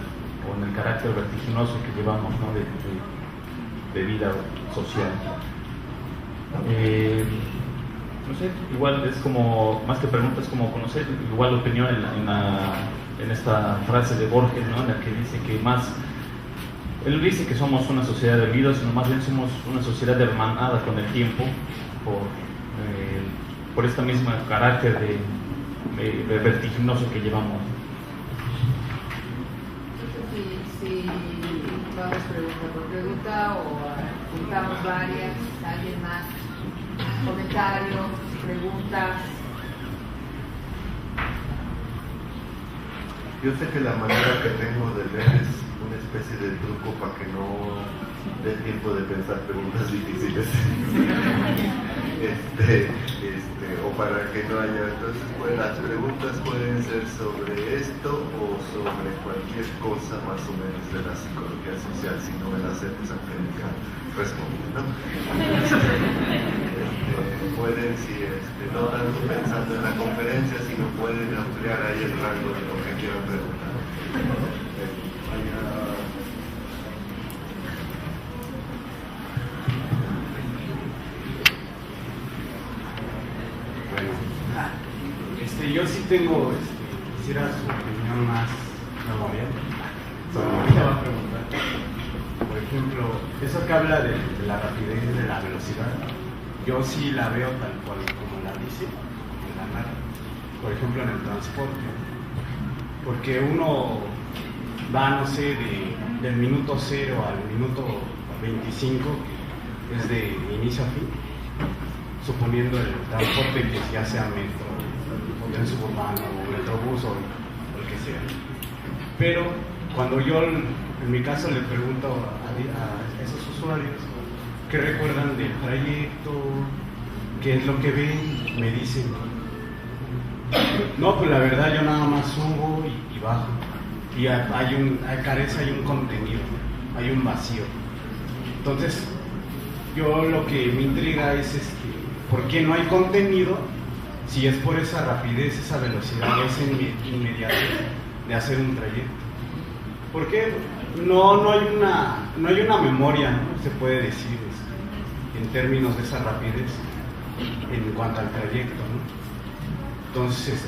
o en el carácter vertiginoso que llevamos, ¿no? de vida social. No sé, igual es como, más que preguntas, como conocer igual opinión en esta frase de Borges, ¿no? En la que dice que él dice que somos una sociedad de olvido, sino más bien somos una sociedad hermanada con el tiempo por este mismo carácter de vertiginoso que llevamos. si vamos pregunta por pregunta o juntamos varias, alguien más, comentarios, preguntas. Yo sé que la manera que tengo de leer es una especie de truco para que no dé tiempo de pensar preguntas difíciles. O para que no haya. Entonces, pues, las preguntas pueden ser sobre esto o sobre cualquier cosa más o menos de la psicología social. Si no me la sé, pues Angélica responde, ¿no? Pueden, si no tanto pensando en la conferencia, sino pueden ampliar ahí el rango de lo que quieran preguntar. Yo sí tengo, quisiera su opinión más memorial sobre lo que te va a preguntar. Por ejemplo, eso que habla de la rapidez, de la velocidad, yo sí la veo tal cual como la dice, en la narra. Por ejemplo, en el transporte, porque uno va, no sé, del minuto 0 al minuto 25, que es de inicio a fin, suponiendo el transporte que ya sea metro, tren suburbano o metrobús o el que sea. Pero cuando yo en mi caso le pregunto a esos usuarios qué recuerdan del trayecto, qué es lo que ven, me dicen no, pues la verdad yo nada más subo y bajo, y hay un contenido, hay un vacío. Entonces yo lo que me intriga es ¿por qué no hay contenido? Si es por esa rapidez, esa velocidad, esa inmediatez de hacer un trayecto. Porque no hay una memoria, ¿no? Se puede decir, en términos de esa rapidez en cuanto al trayecto, ¿no? Entonces,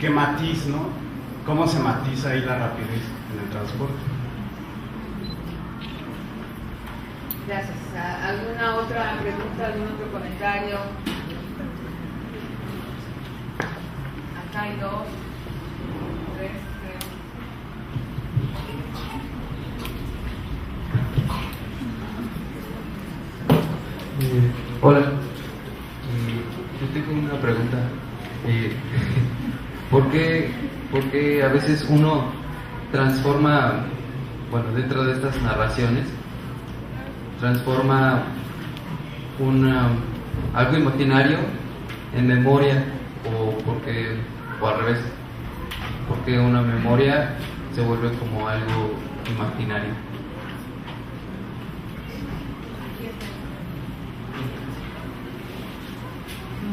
¿qué matiz, no? ¿Cómo se matiza ahí la rapidez en el transporte? Gracias. ¿Alguna otra pregunta, algún otro comentario? Acá hay 2, 3, creo. Hola, yo tengo una pregunta. ¿Por qué a veces uno transforma, dentro de estas narraciones, transforma algo imaginario en memoria, o al revés? Porque una memoria se vuelve como algo imaginario.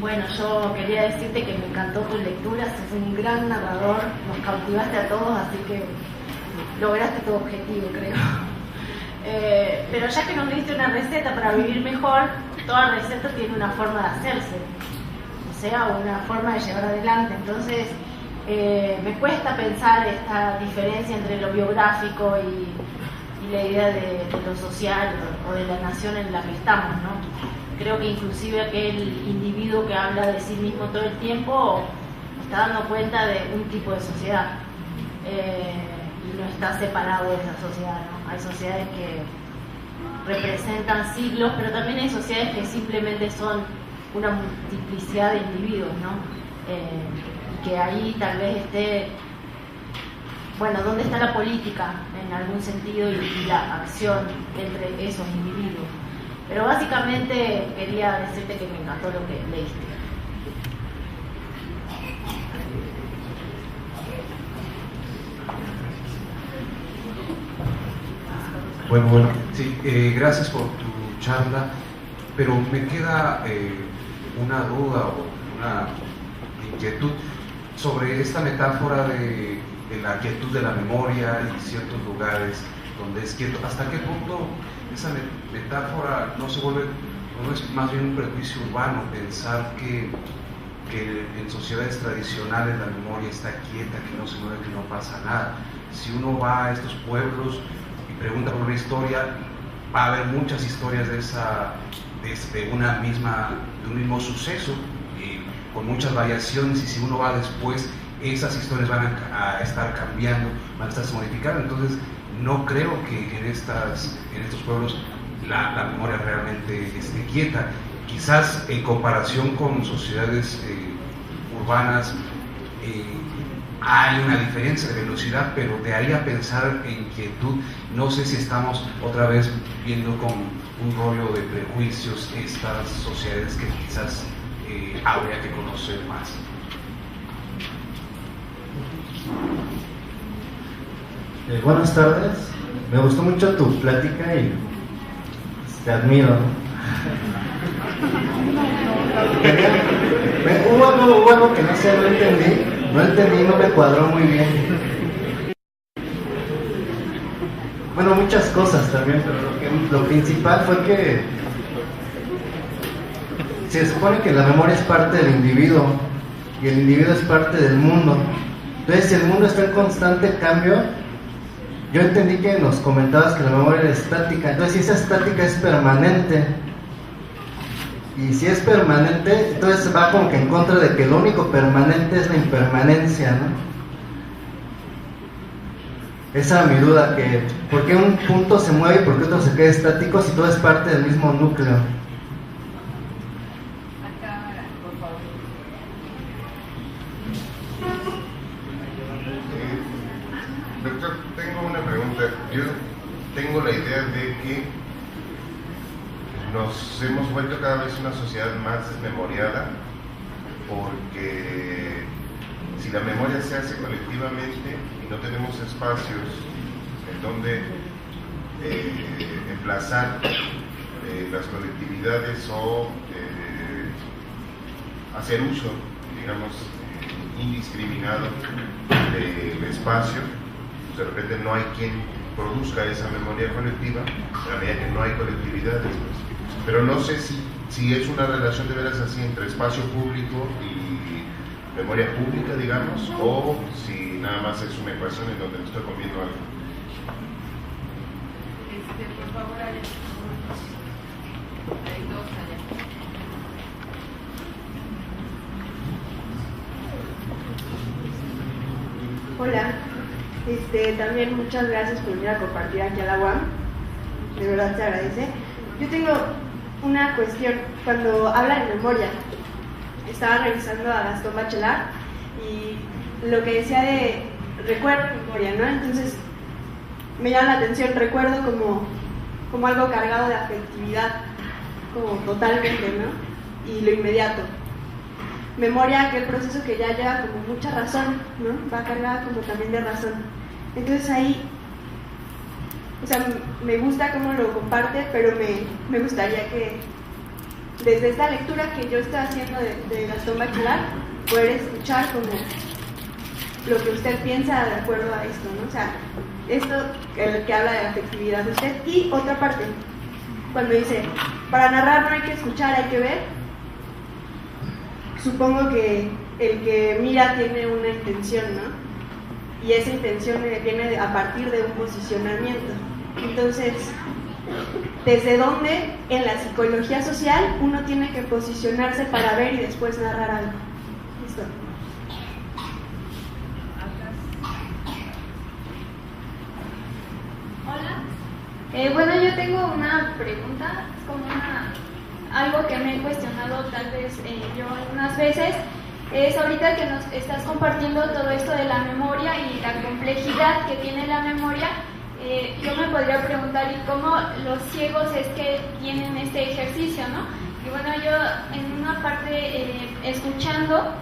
Bueno, yo quería decirte que me encantó tu lectura, sos un gran narrador, nos cautivaste a todos, así que lograste tu objetivo, creo. Pero ya que nos diste una receta para vivir mejor, toda receta tiene una forma de hacerse, o sea, una forma de llevar adelante. Entonces, me cuesta pensar esta diferencia entre lo biográfico y la idea de lo social o de la nación en la que estamos, ¿no? Creo que inclusive aquel individuo que habla de sí mismo todo el tiempo está dando cuenta de un tipo de sociedad y no está separado de esa sociedad, ¿no? Hay sociedades que representan siglos, pero también hay sociedades que simplemente son una multiplicidad de individuos, ¿no? Y que ahí tal vez esté, ¿dónde está la política en algún sentido y la acción entre esos individuos? Pero básicamente quería decirte que me encantó lo que leíste. Bueno, sí, gracias por tu charla, pero me queda una duda o una inquietud sobre esta metáfora de la quietud de la memoria y ciertos lugares donde es quieto. ¿Hasta qué punto esa metáfora no se vuelve, no es más bien un prejuicio urbano pensar que en sociedades tradicionales la memoria está quieta, que no se mueve, que no pasa nada? Si uno va a estos pueblos y pregunta por una historia, va a haber muchas historias de un mismo suceso, con muchas variaciones, y si uno va después esas historias van a estar cambiando, van a estarse modificando. Entonces no creo que en estos pueblos la memoria realmente esté quieta. Quizás en comparación con sociedades urbanas hay una diferencia de velocidad, pero de ahí a pensar en quietud, no sé si estamos otra vez viendo con un rollo de prejuicios estas sociedades que quizás habría que conocer más. Buenas tardes, me gustó mucho tu plática y te admiro. Hubo algo que no sé, no entendí, no me cuadró muy bien. Bueno, muchas cosas también, pero lo principal fue que se supone que la memoria es parte del individuo y el individuo es parte del mundo. Entonces, si el mundo está en constante cambio, yo entendí que nos comentabas que la memoria era estática. Entonces, si esa estática es permanente, y si es permanente, entonces va como que en contra de que lo único permanente es la impermanencia, ¿no? Esa era mi duda, que ¿por qué un punto se mueve y por qué otro se queda estático si todo es parte del mismo núcleo? Doctor, tengo una pregunta. Yo tengo la idea de que nos hemos vuelto cada vez una sociedad más desmemoriada, porque si la memoria se hace colectivamente y no tenemos espacios en donde emplazar las colectividades o hacer uso, digamos, indiscriminado del espacio, de repente no hay quien produzca esa memoria colectiva, a medida que no hay colectividades, pues. Pero no sé si es una relación de veras así entre espacio público y memoria pública, digamos, o si nada más es una ecuación en donde me estoy comiendo algo. Por favor, hay dos allá. Hola, también muchas gracias por venir a compartir aquí a la UAM, de verdad se agradece. Yo tengo una cuestión, cuando habla de memoria, estaba revisando a Gastón Bachelard y lo que decía de recuerdo y memoria, ¿no? Entonces me llama la atención recuerdo como algo cargado de afectividad, como totalmente, ¿no? Y lo inmediato. Memoria, aquel proceso que ya lleva como mucha razón, ¿no? Va cargada como también de razón. Entonces ahí, o sea, me gusta cómo lo comparte, pero me gustaría que desde esta lectura que yo estoy haciendo de Gastón Bachelard, poder escuchar como lo que usted piensa de acuerdo a esto, ¿no? O sea, esto que habla de la afectividad de usted. Y otra parte, cuando dice, para narrar no hay que escuchar, hay que ver. Supongo que el que mira tiene una intención, ¿no? Y esa intención viene a partir de un posicionamiento. Entonces, ¿desde dónde en la psicología social uno tiene que posicionarse para ver y después narrar algo? Listo. Hola. Bueno, yo tengo una pregunta, es como algo que me he cuestionado tal vez yo algunas veces. Es ahorita que nos estás compartiendo todo esto de la memoria y la complejidad que tiene la memoria, yo me podría preguntar, ¿y cómo los ciegos es que tienen este ejercicio, no? Y bueno, yo en una parte escuchando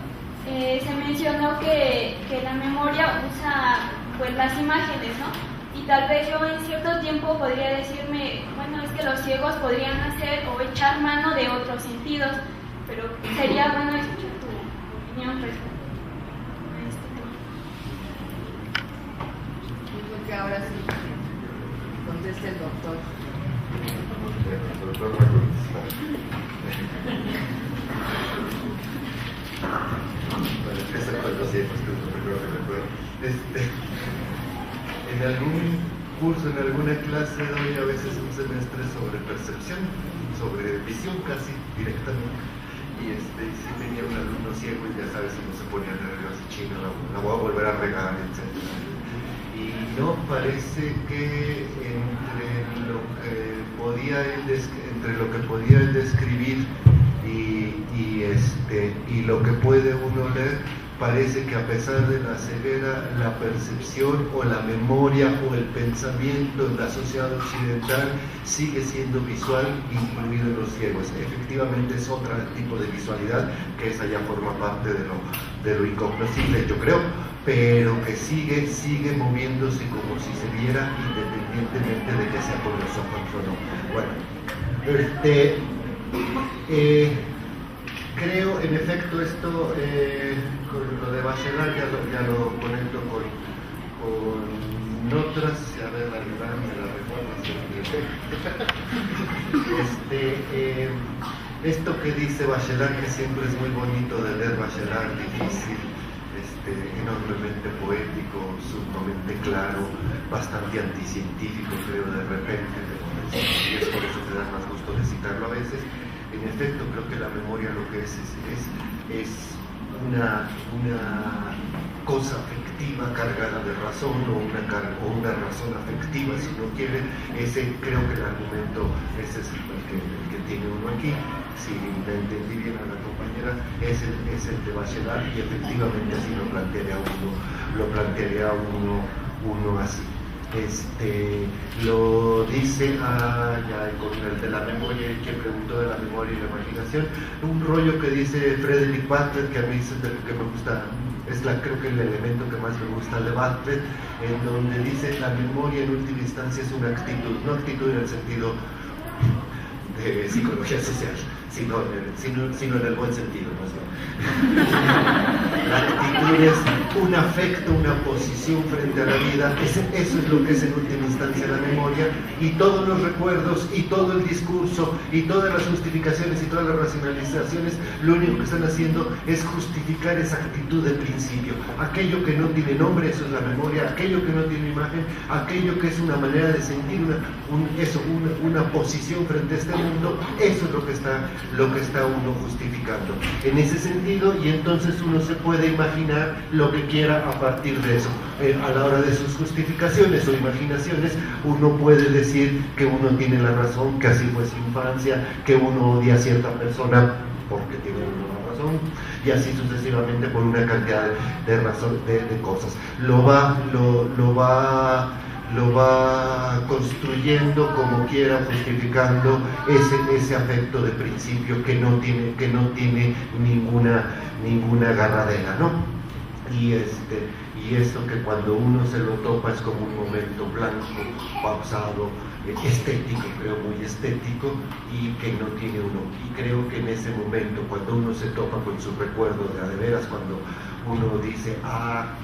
se mencionó que la memoria usa pues las imágenes, ¿no? Y tal vez yo en cierto tiempo podría decirme, bueno, es que los ciegos podrían hacer o echar mano de otros sentidos, pero sería bueno escuchar tu opinión respecto a este tema. Yo creo que ahora sí conteste el doctor. En algún curso, en alguna clase doy a veces un semestre sobre percepción, sobre visión casi directamente. y si venía un alumno ciego y ya sabes, uno se ponía nervioso, chino, la voy a volver a regar, etc. Y no, parece que entre lo que podía él describir y lo que puede uno leer, parece que a pesar de la ceguera, la percepción o la memoria o el pensamiento en la sociedad occidental sigue siendo visual, incluido en los ciegos. Efectivamente es otro tipo de visualidad, que esa ya forma parte de lo incognoscible, yo creo, pero que sigue moviéndose como si se viera, independientemente de que sea con los ojos o no. Bueno, creo, en efecto, esto, con lo de Bachelard ya lo conecto con otras, a ver, la esto que dice Bachelard, que siempre es muy bonito de leer Bachelard, difícil, enormemente poético, sumamente claro, bastante anticientífico, creo, de repente, y es por eso que da más gusto de citarlo a veces. En efecto, creo que la memoria lo que es una cosa afectiva cargada de razón, o una razón afectiva, si uno quiere. Creo que el argumento ese es el que tiene uno aquí. Si le entendí bien a la compañera, es el de Bachelard, y efectivamente así lo plantearía uno así. Lo dice ya con el de la memoria, quien preguntó de la memoria y la imaginación, un rollo que dice Frederick Bartlett, que a mí es de lo que me gusta, creo que el elemento que más me gusta de Bartlett, en donde dice: la memoria en última instancia es una actitud, no actitud en el sentido de psicología social, sino en el buen sentido, más bien. La actitud es un afecto, una posición frente a la vida. Eso es lo que es en última instancia la memoria, y todos los recuerdos y todo el discurso y todas las justificaciones y todas las racionalizaciones lo único que están haciendo es justificar esa actitud de principio. Aquello que no tiene nombre, eso es la memoria. Aquello que no tiene imagen, aquello que es una manera de sentir, una posición frente a este mundo, eso es lo que está uno justificando. En ese sentido, y entonces uno se puede imaginar lo que quiera a partir de eso. A la hora de sus justificaciones o imaginaciones, uno puede decir que uno tiene la razón, que así fue su infancia, que uno odia a cierta persona porque tiene una razón, y así sucesivamente por una cantidad de cosas. Lo va construyendo como quiera, justificando ese afecto de principio que no tiene ninguna agarradera, ¿no? Y esto que cuando uno se lo topa es como un momento blanco, pausado, estético, creo muy estético, y que no tiene uno. Y creo que en ese momento, cuando uno se topa con su recuerdo de veras, cuando uno dice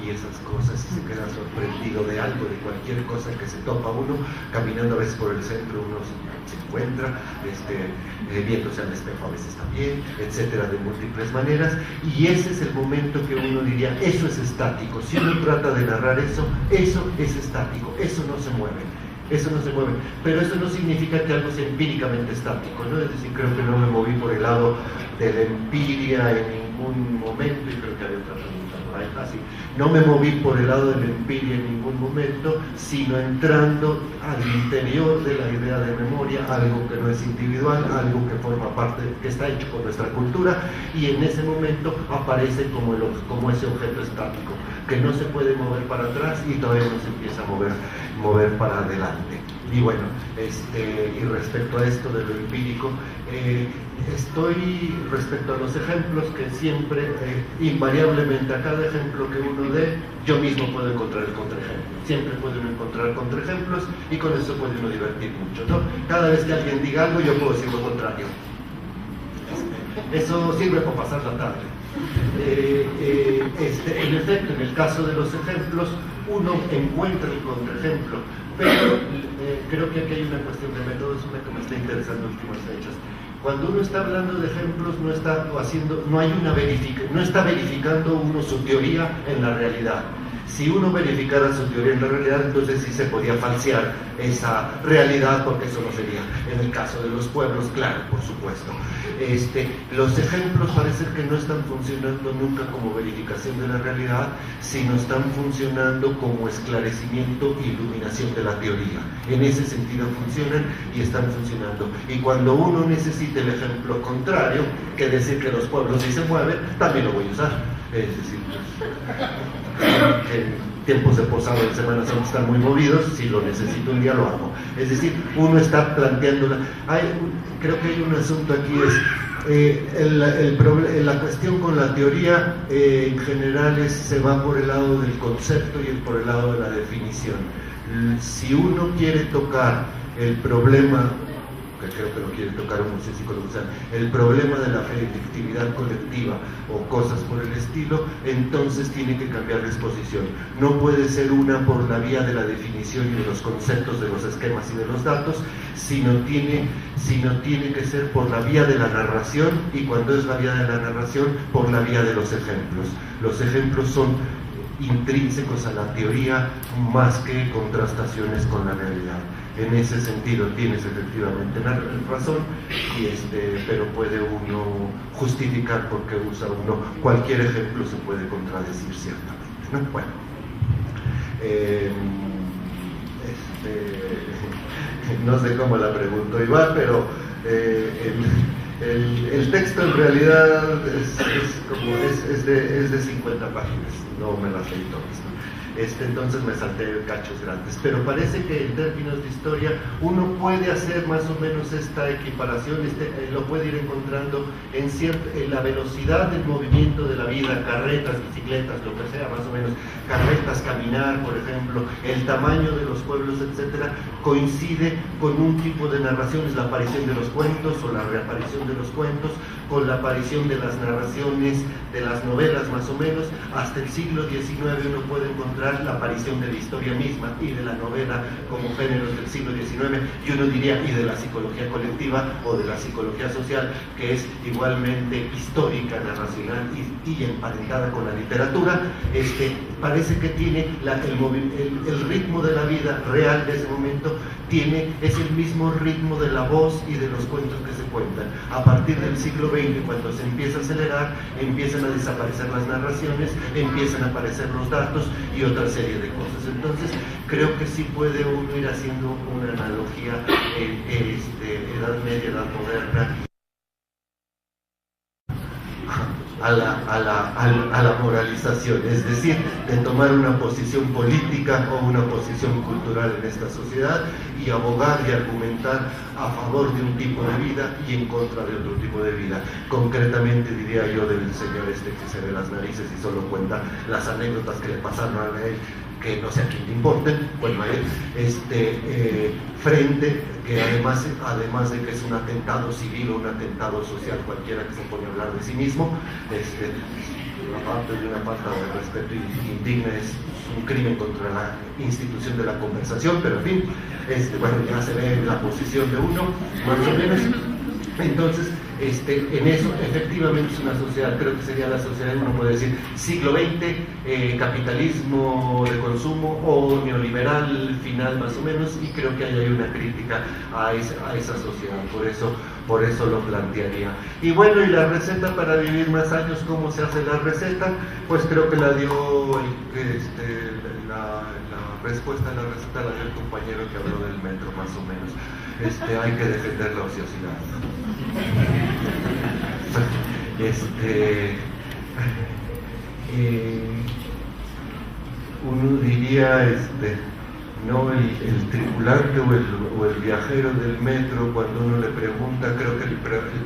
y esas cosas, y se queda sorprendido de algo, de cualquier cosa que se topa uno, caminando a veces por el centro, uno se encuentra, viéndose al espejo a veces también, etcétera, de múltiples maneras, y ese es el momento que uno diría: eso es estático. Si uno trata de narrar eso es estático, eso no se mueve. Pero eso no significa que algo sea empíricamente estático, ¿no? Es decir, creo que no me moví por el lado de la empiria en ningún momento, y creo que había otra pregunta por ahí, así. No me moví por el lado de la empiria en ningún momento, sino entrando al interior de la idea de memoria, algo que no es individual, algo que forma parte, que está hecho con nuestra cultura, y en ese momento aparece como ese objeto estático, que no se puede mover para atrás y todavía no se empieza a mover para adelante. Y bueno, y respecto a esto de lo empírico, estoy respecto a los ejemplos, que siempre, invariablemente, a cada ejemplo que uno dé, yo mismo puedo encontrar el contraejemplo. Siempre puedo encontrar contraejemplos, y con eso puede uno divertir mucho, ¿no? Cada vez que alguien diga algo, yo puedo decir lo contrario. Eso sirve para pasar la tarde. En efecto, en el caso de los ejemplos, uno encuentra el contraejemplo, pero creo que aquí hay una cuestión de método, es una que me está interesando en últimas fechas. Cuando uno está hablando de ejemplos, no está verificando uno su teoría en la realidad, Si uno verificara su teoría en la realidad, entonces sí se podía falsear esa realidad, porque eso no sería en el caso de los pueblos, claro, por supuesto. Los ejemplos parece que no están funcionando nunca como verificación de la realidad, sino están funcionando como esclarecimiento e iluminación de la teoría. En ese sentido funcionan y están funcionando. Y cuando uno necesite el ejemplo contrario, que decir que los pueblos sí se mueven, también lo voy a usar. Es decir, en tiempos de posado en Semana Santa están muy movidos, si lo necesito un día lo hago. Es decir, uno está planteando, creo que hay un asunto aquí, la cuestión con la teoría en general se va por el lado del concepto y por el lado de la definición. Si uno quiere tocar el problema, que creo que lo quiere tocar un psicólogo, o sea, el problema de la afectividad colectiva o cosas por el estilo, entonces tiene que cambiar la exposición. No puede ser una por la vía de la definición y de los conceptos, de los esquemas y de los datos, sino tiene que ser por la vía de la narración, y cuando es la vía de la narración, por la vía de los ejemplos. Los ejemplos son intrínsecos a la teoría más que contrastaciones con la realidad. En ese sentido tienes efectivamente razón, pero puede uno justificar por qué usa uno. Cualquier ejemplo se puede contradecir ciertamente, ¿no? Bueno, no sé cómo la preguntó Iván, pero el texto en realidad es de 50 páginas, no me las leí todas, ¿no? Entonces me salté cachos grandes, pero parece que en términos de historia uno puede hacer más o menos esta equiparación, lo puede ir encontrando en la velocidad del movimiento de la vida, carretas, bicicletas, lo que sea, más o menos, carretas, caminar, por ejemplo, el tamaño de los pueblos, etcétera, coincide con un tipo de narraciones, la aparición de los cuentos o la reaparición de los cuentos, con la aparición de las narraciones, de las novelas más o menos. Hasta el siglo XIX uno puede encontrar la aparición de la historia misma y de la novela como géneros del siglo XIX, y uno diría, y de la psicología colectiva o de la psicología social, que es igualmente histórica, narracional y emparentada con la literatura. Parece que tiene el ritmo de la vida real de ese momento, es el mismo ritmo de la voz y de los cuentos que se cuentan. A partir del siglo XX, cuando se empieza a acelerar, empiezan a desaparecer las narraciones, empiezan a aparecer los datos y otra serie de cosas. Entonces creo que sí puede uno ir haciendo una analogía Edad Media, Edad Moderna, a la moralización, es decir, de tomar una posición política o una posición cultural en esta sociedad y abogar y argumentar a favor de un tipo de vida y en contra de otro tipo de vida. Concretamente diría yo del señor que se ve las narices y solo cuenta las anécdotas que le pasaron a él, que no sé a quién le importen, bueno, a él, frente, que además de que es un atentado civil o un atentado social, cualquiera que se pone a hablar de sí mismo, aparte de una falta de respeto indigna, es un crimen contra la institución de la conversación, pero en fin, bueno, ya se ve la posición de uno, más o menos. Entonces, en eso efectivamente es una sociedad, creo que sería la sociedad, uno puede decir, siglo XX, capitalismo de consumo o neoliberal final más o menos, y creo que ahí hay una crítica a esa sociedad, por eso lo plantearía. Y bueno, y la receta para vivir más años, ¿cómo se hace la receta? Pues creo que la dio la respuesta a la receta la dio el compañero que habló del metro más o menos. Hay que defender la ociosidad. Uno diría, no el tripulante o el viajero del metro, cuando uno le pregunta, creo que el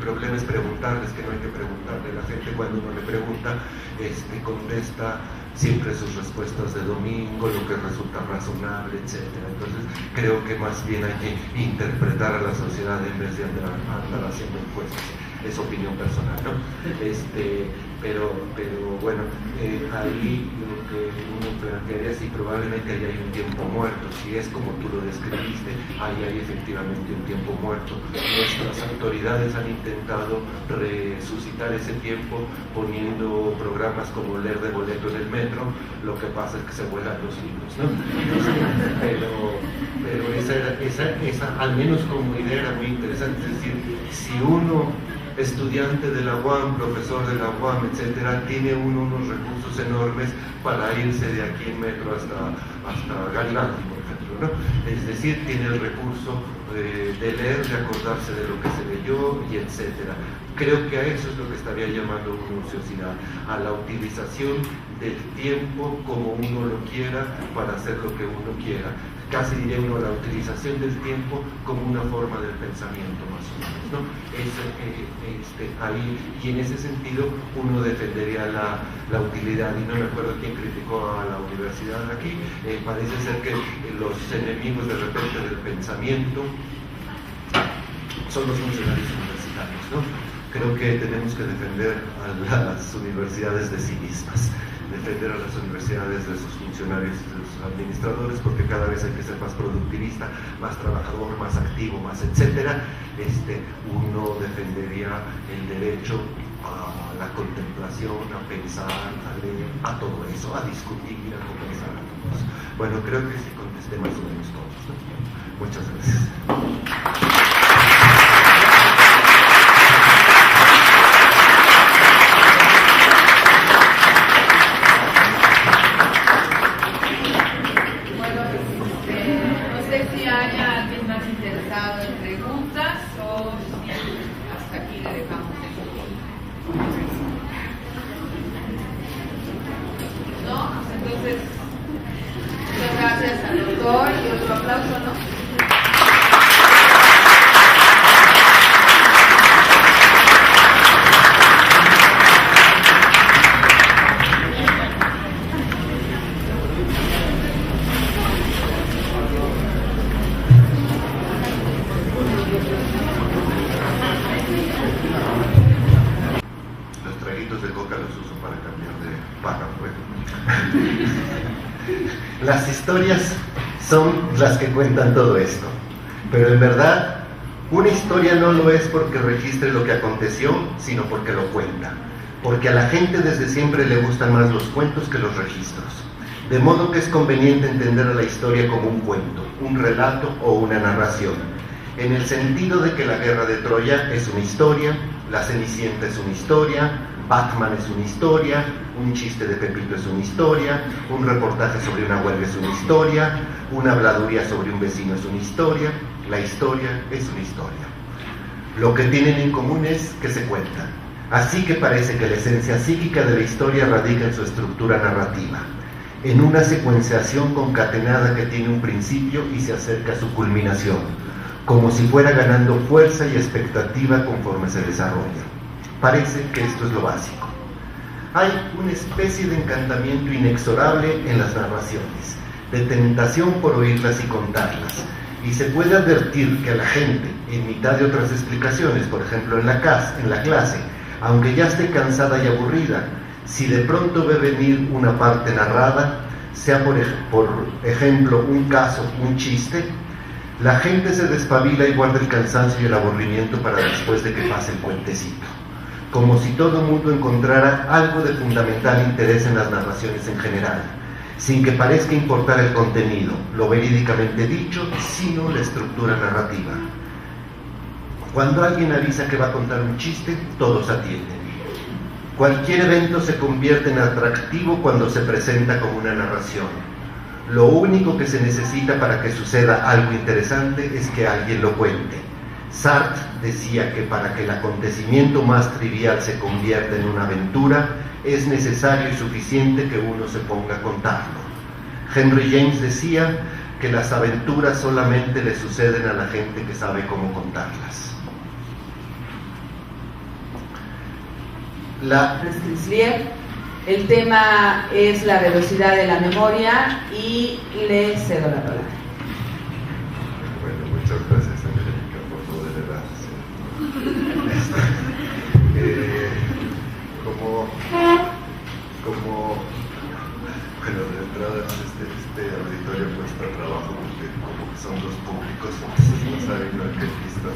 problema es preguntarles, que no hay que preguntarle. La gente cuando uno le pregunta, contesta siempre sus respuestas de domingo, lo que resulta razonable, etc. Entonces creo que más bien hay que interpretar a la sociedad en vez de andar haciendo encuestas. Es opinión personal, ¿no? pero bueno, ahí lo que uno plantearía si probablemente ahí hay un tiempo muerto, si es como tú lo describiste, ahí hay efectivamente un tiempo muerto. Nuestras autoridades han intentado resucitar ese tiempo poniendo programas como leer de boleto en el metro, lo que pasa es que se vuelan los libros, ¿no? Pero esa al menos como idea era muy interesante, es decir, si uno estudiante de la UAM, profesor de la UAM, etcétera, tiene unos recursos enormes para irse de aquí en metro hasta Garibaldi, por ejemplo, ¿no? Es decir, tiene el recurso de leer, de acordarse de lo que se leyó y etcétera. Creo que a eso es lo que estaría llamando una ociosidad, a la utilización del tiempo como uno lo quiera para hacer lo que uno quiera. Casi diría uno la utilización del tiempo como una forma del pensamiento más o menos, ¿no? Ahí, y en ese sentido uno defendería la utilidad, y no me acuerdo quién criticó a la universidad aquí, parece ser que los enemigos de repente del pensamiento son los funcionarios universitarios, ¿no? Creo que tenemos que defender a las universidades de sí mismas, defender a las universidades de sus funcionarios y de sus administradores, porque cada vez hay que ser más productivista, más trabajador, más activo, más etcétera. Uno defendería el derecho a la contemplación, a pensar, a leer, a todo eso, a discutir, a conversar a todos. Bueno, creo que sí contesté más o menos todos, ¿no? Muchas gracias. Las historias son las que cuentan todo esto, pero en verdad una historia no lo es porque registre lo que aconteció, sino porque lo cuenta, porque a la gente desde siempre le gustan más los cuentos que los registros, de modo que es conveniente entender a la historia como un cuento, un relato o una narración, en el sentido de que la guerra de Troya es una historia, la Cenicienta es una historia, Batman es una historia, un chiste de Pepito es una historia, un reportaje sobre una huelga es una historia, una habladuría sobre un vecino es una historia, la historia es una historia. Lo que tienen en común es que se cuentan, así que parece que la esencia psíquica de la historia radica en su estructura narrativa, en una secuenciación concatenada que tiene un principio y se acerca a su culminación, como si fuera ganando fuerza y expectativa conforme se desarrolla. Parece que esto es lo básico. Hay una especie de encantamiento inexorable en las narraciones, de tentación por oírlas y contarlas, y se puede advertir que a la gente, en mitad de otras explicaciones, por ejemplo en la clase, aunque ya esté cansada y aburrida, si de pronto ve venir una parte narrada, sea por ejemplo un caso, un chiste, la gente se despabila y guarda el cansancio y el aburrimiento para después de que pase el puentecito, como si todo el mundo encontrara algo de fundamental interés en las narraciones en general, sin que parezca importar el contenido, lo verídicamente dicho, sino la estructura narrativa. Cuando alguien avisa que va a contar un chiste, todos atienden. Cualquier evento se convierte en atractivo cuando se presenta como una narración. Lo único que se necesita para que suceda algo interesante es que alguien lo cuente. Sartre decía que para que el acontecimiento más trivial se convierta en una aventura, es necesario y suficiente que uno se ponga a contarlo. Henry James decía que las aventuras solamente le suceden a la gente que sabe cómo contarlas. El tema es la velocidad de la memoria y le cedo la palabra. Bueno, muchas gracias, Angélica, por lo de verdad. Como bueno, de entrada este auditorio cuesta trabajo porque como que son dos públicos, entonces no saben a qué pistas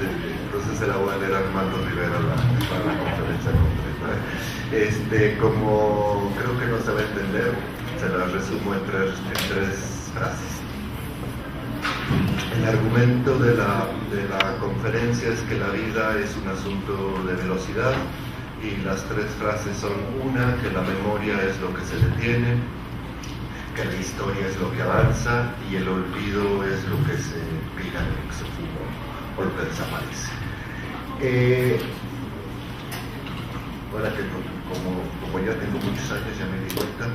entonces se la voy a leer a Armando Rivera para la conferencia completa. Como creo que no se va a entender, se la resumo en tres frases. El argumento de la conferencia es que la vida es un asunto de velocidad, y las tres frases son: una, que la memoria es lo que se detiene, que la historia es lo que avanza y el olvido es lo que se pira, lo que se fuma o lo que desaparece. Ahora que como ya tengo muchos años, ya me di cuenta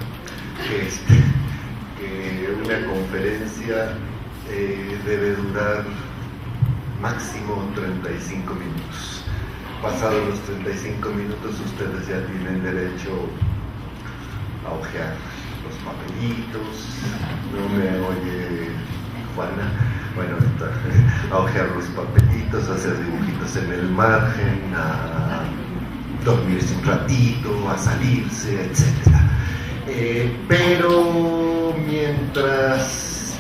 que una conferencia debe durar máximo 35 minutos. Pasados los 35 minutos ustedes ya tienen derecho a hojear los papelitos, no me oye Juana, bueno, a hojear los papelitos, a hacer dibujitos en el margen, a dormirse un ratito, a salirse, etc. Pero mientras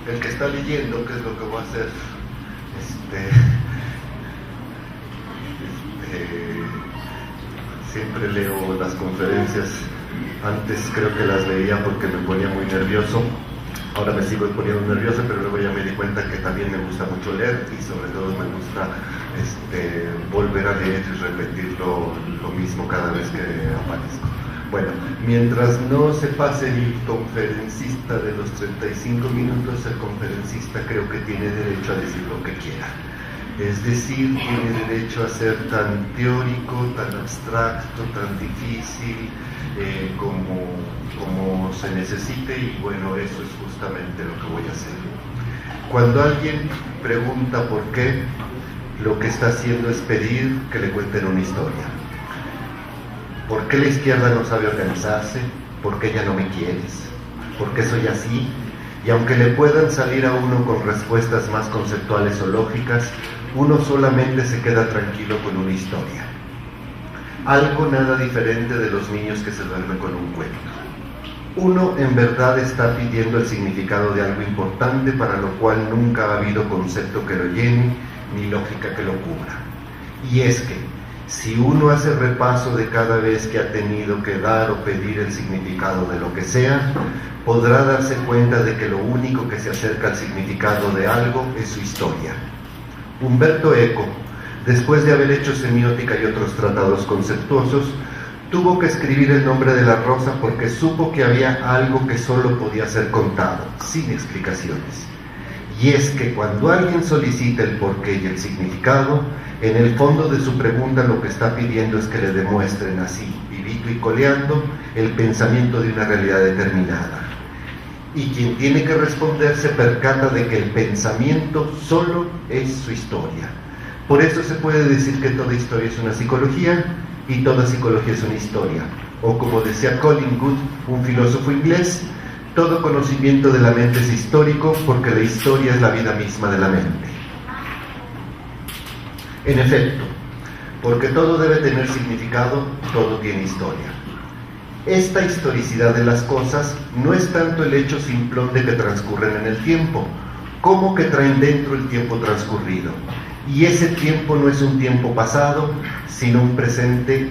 el que está leyendo, ¿qué es lo que voy a hacer? Siempre leo las conferencias. Antes creo que las veía porque me ponía muy nervioso. Ahora me sigo poniendo nervioso, pero luego ya me di cuenta que también me gusta mucho leer y sobre todo me gusta volver a leer y repetir lo mismo cada vez que aparezco. Bueno, mientras no se pase el conferencista de los 35 minutos, el conferencista creo que tiene derecho a decir lo que quiera. Es decir, tiene derecho a ser tan teórico, tan abstracto, tan difícil como se necesite, y bueno, eso es justamente lo que voy a hacer. Cuando alguien pregunta por qué, lo que está haciendo es pedir que le cuenten una historia. ¿Por qué la izquierda no sabe organizarse? ¿Por qué ya no me quieres? ¿Por qué soy así? Y aunque le puedan salir a uno con respuestas más conceptuales o lógicas, uno solamente se queda tranquilo con una historia. Algo nada diferente de los niños que se duermen con un cuento. Uno en verdad está pidiendo el significado de algo importante para lo cual nunca ha habido concepto que lo llene, ni lógica que lo cubra. Y es que, si uno hace repaso de cada vez que ha tenido que dar o pedir el significado de lo que sea, podrá darse cuenta de que lo único que se acerca al significado de algo es su historia. Humberto Eco, después de haber hecho semiótica y otros tratados conceptuosos, tuvo que escribir el nombre de la rosa porque supo que había algo que solo podía ser contado, sin explicaciones. Y es que cuando alguien solicita el porqué y el significado, en el fondo de su pregunta lo que está pidiendo es que le demuestren así, vivito y coleando, el pensamiento de una realidad determinada. Y quien tiene que responder se percata de que el pensamiento solo es su historia. Por eso se puede decir que toda historia es una psicología y toda psicología es una historia. O como decía Collingwood, un filósofo inglés, todo conocimiento de la mente es histórico porque la historia es la vida misma de la mente. En efecto, porque todo debe tener significado, todo tiene historia. Esta historicidad de las cosas no es tanto el hecho simplón de que transcurren en el tiempo, como que traen dentro el tiempo transcurrido. Y ese tiempo no es un tiempo pasado, sino un presente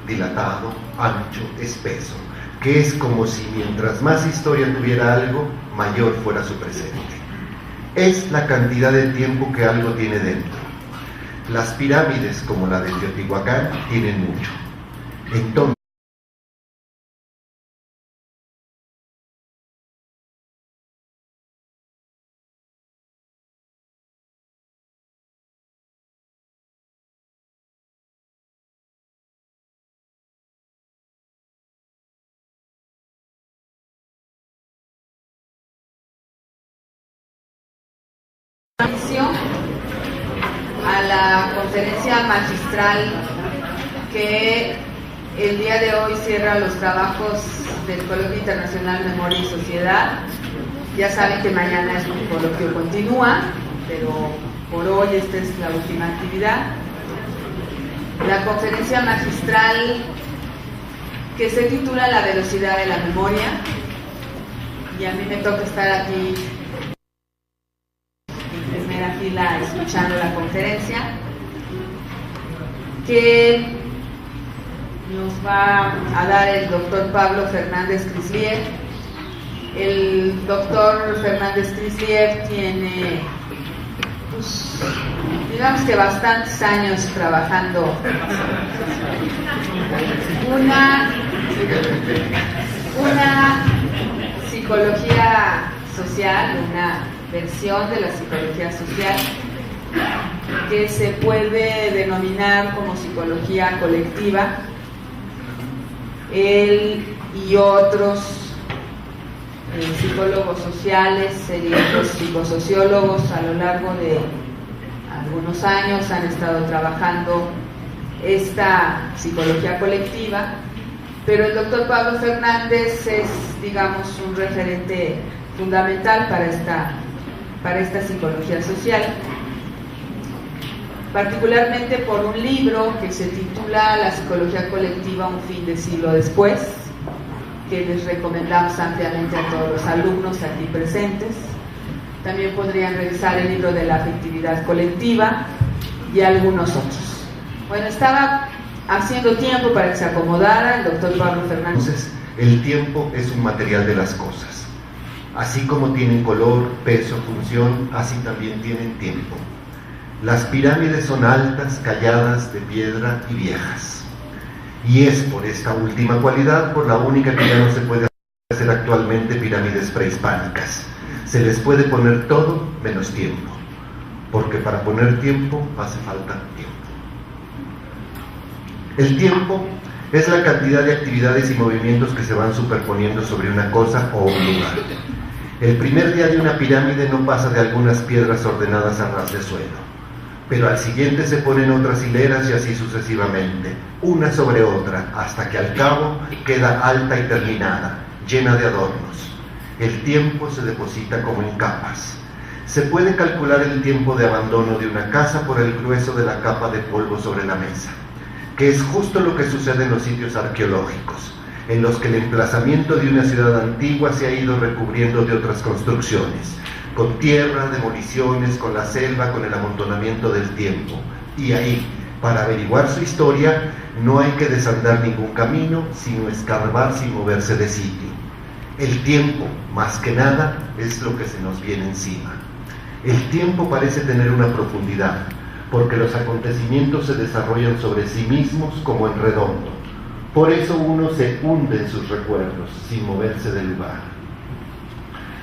dilatado, ancho, espeso, que es como si mientras más historia tuviera algo, mayor fuera su presente. Es la cantidad de tiempo que algo tiene dentro. Las pirámides, como la de Teotihuacán, tienen mucho. Entonces, a la conferencia magistral que el día de hoy cierra los trabajos del Coloquio Internacional Memoria y Sociedad. Ya saben que mañana es un coloquio continúa, pero por hoy esta es la última actividad. la conferencia magistral que se titula La velocidad de la memoria, y a mí me toca estar aquí en primera fila escuchando la conferencia, que nos va a dar el doctor Pablo Fernández Crisliev. El doctor Fernández Crisliev tiene, pues, digamos que bastantes años trabajando una psicología social, una versión de la psicología social que se puede denominar como psicología colectiva. Él y otros psicólogos sociales y otros psicosociólogos a lo largo de algunos años han estado trabajando esta psicología colectiva, pero el doctor Pablo Fernández es, digamos, un referente fundamental para esta psicología social, particularmente por un libro que se titula La psicología colectiva, un fin de siglo después, que les recomendamos ampliamente a todos los alumnos aquí presentes. También podrían revisar el libro de la afectividad colectiva y algunos otros. Bueno, estaba haciendo tiempo para que se acomodara el doctor Pablo Fernández. Entonces, el tiempo es un material de las cosas. Así como tienen color, peso, función, así también tienen tiempo. Las pirámides son altas, calladas, de piedra y viejas. Y es por esta última cualidad por la única que ya no se puede hacer actualmente pirámides prehispánicas. Se les puede poner todo menos tiempo, porque para poner tiempo hace falta tiempo. El tiempo es la cantidad de actividades y movimientos que se van superponiendo sobre una cosa o un lugar. El primer día de una pirámide no pasa de algunas piedras ordenadas a ras de suelo, pero al siguiente se ponen otras hileras y así sucesivamente, una sobre otra, hasta que al cabo queda alta y terminada, llena de adornos. El tiempo se deposita como en capas. Se puede calcular el tiempo de abandono de una casa por el grueso de la capa de polvo sobre la mesa, que es justo lo que sucede en los sitios arqueológicos, en los que el emplazamiento de una ciudad antigua se ha ido recubriendo de otras construcciones, con tierra, demoliciones, con la selva, con el amontonamiento del tiempo. Y ahí, para averiguar su historia, no hay que desandar ningún camino, sino escarbar sin moverse de sitio. El tiempo, más que nada, es lo que se nos viene encima. El tiempo parece tener una profundidad, porque los acontecimientos se desarrollan sobre sí mismos como en redondo. Por eso uno se hunde en sus recuerdos, sin moverse del lugar.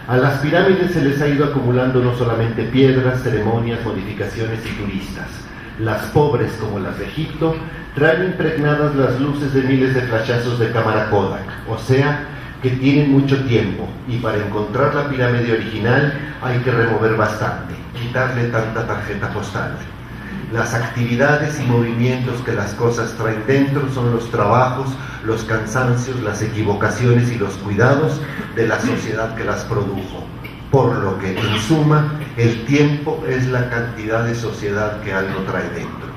A las pirámides se les ha ido acumulando no solamente piedras, ceremonias, modificaciones y turistas. Las pobres, como las de Egipto, traen impregnadas las luces de miles de flashazos de cámara Kodak, o sea, que tienen mucho tiempo, y para encontrar la pirámide original hay que remover bastante, quitarle tanta tarjeta postal. Las actividades y movimientos que las cosas traen dentro son los trabajos, los cansancios, las equivocaciones y los cuidados de la sociedad que las produjo. Por lo que, en suma, el tiempo es la cantidad de sociedad que algo trae dentro.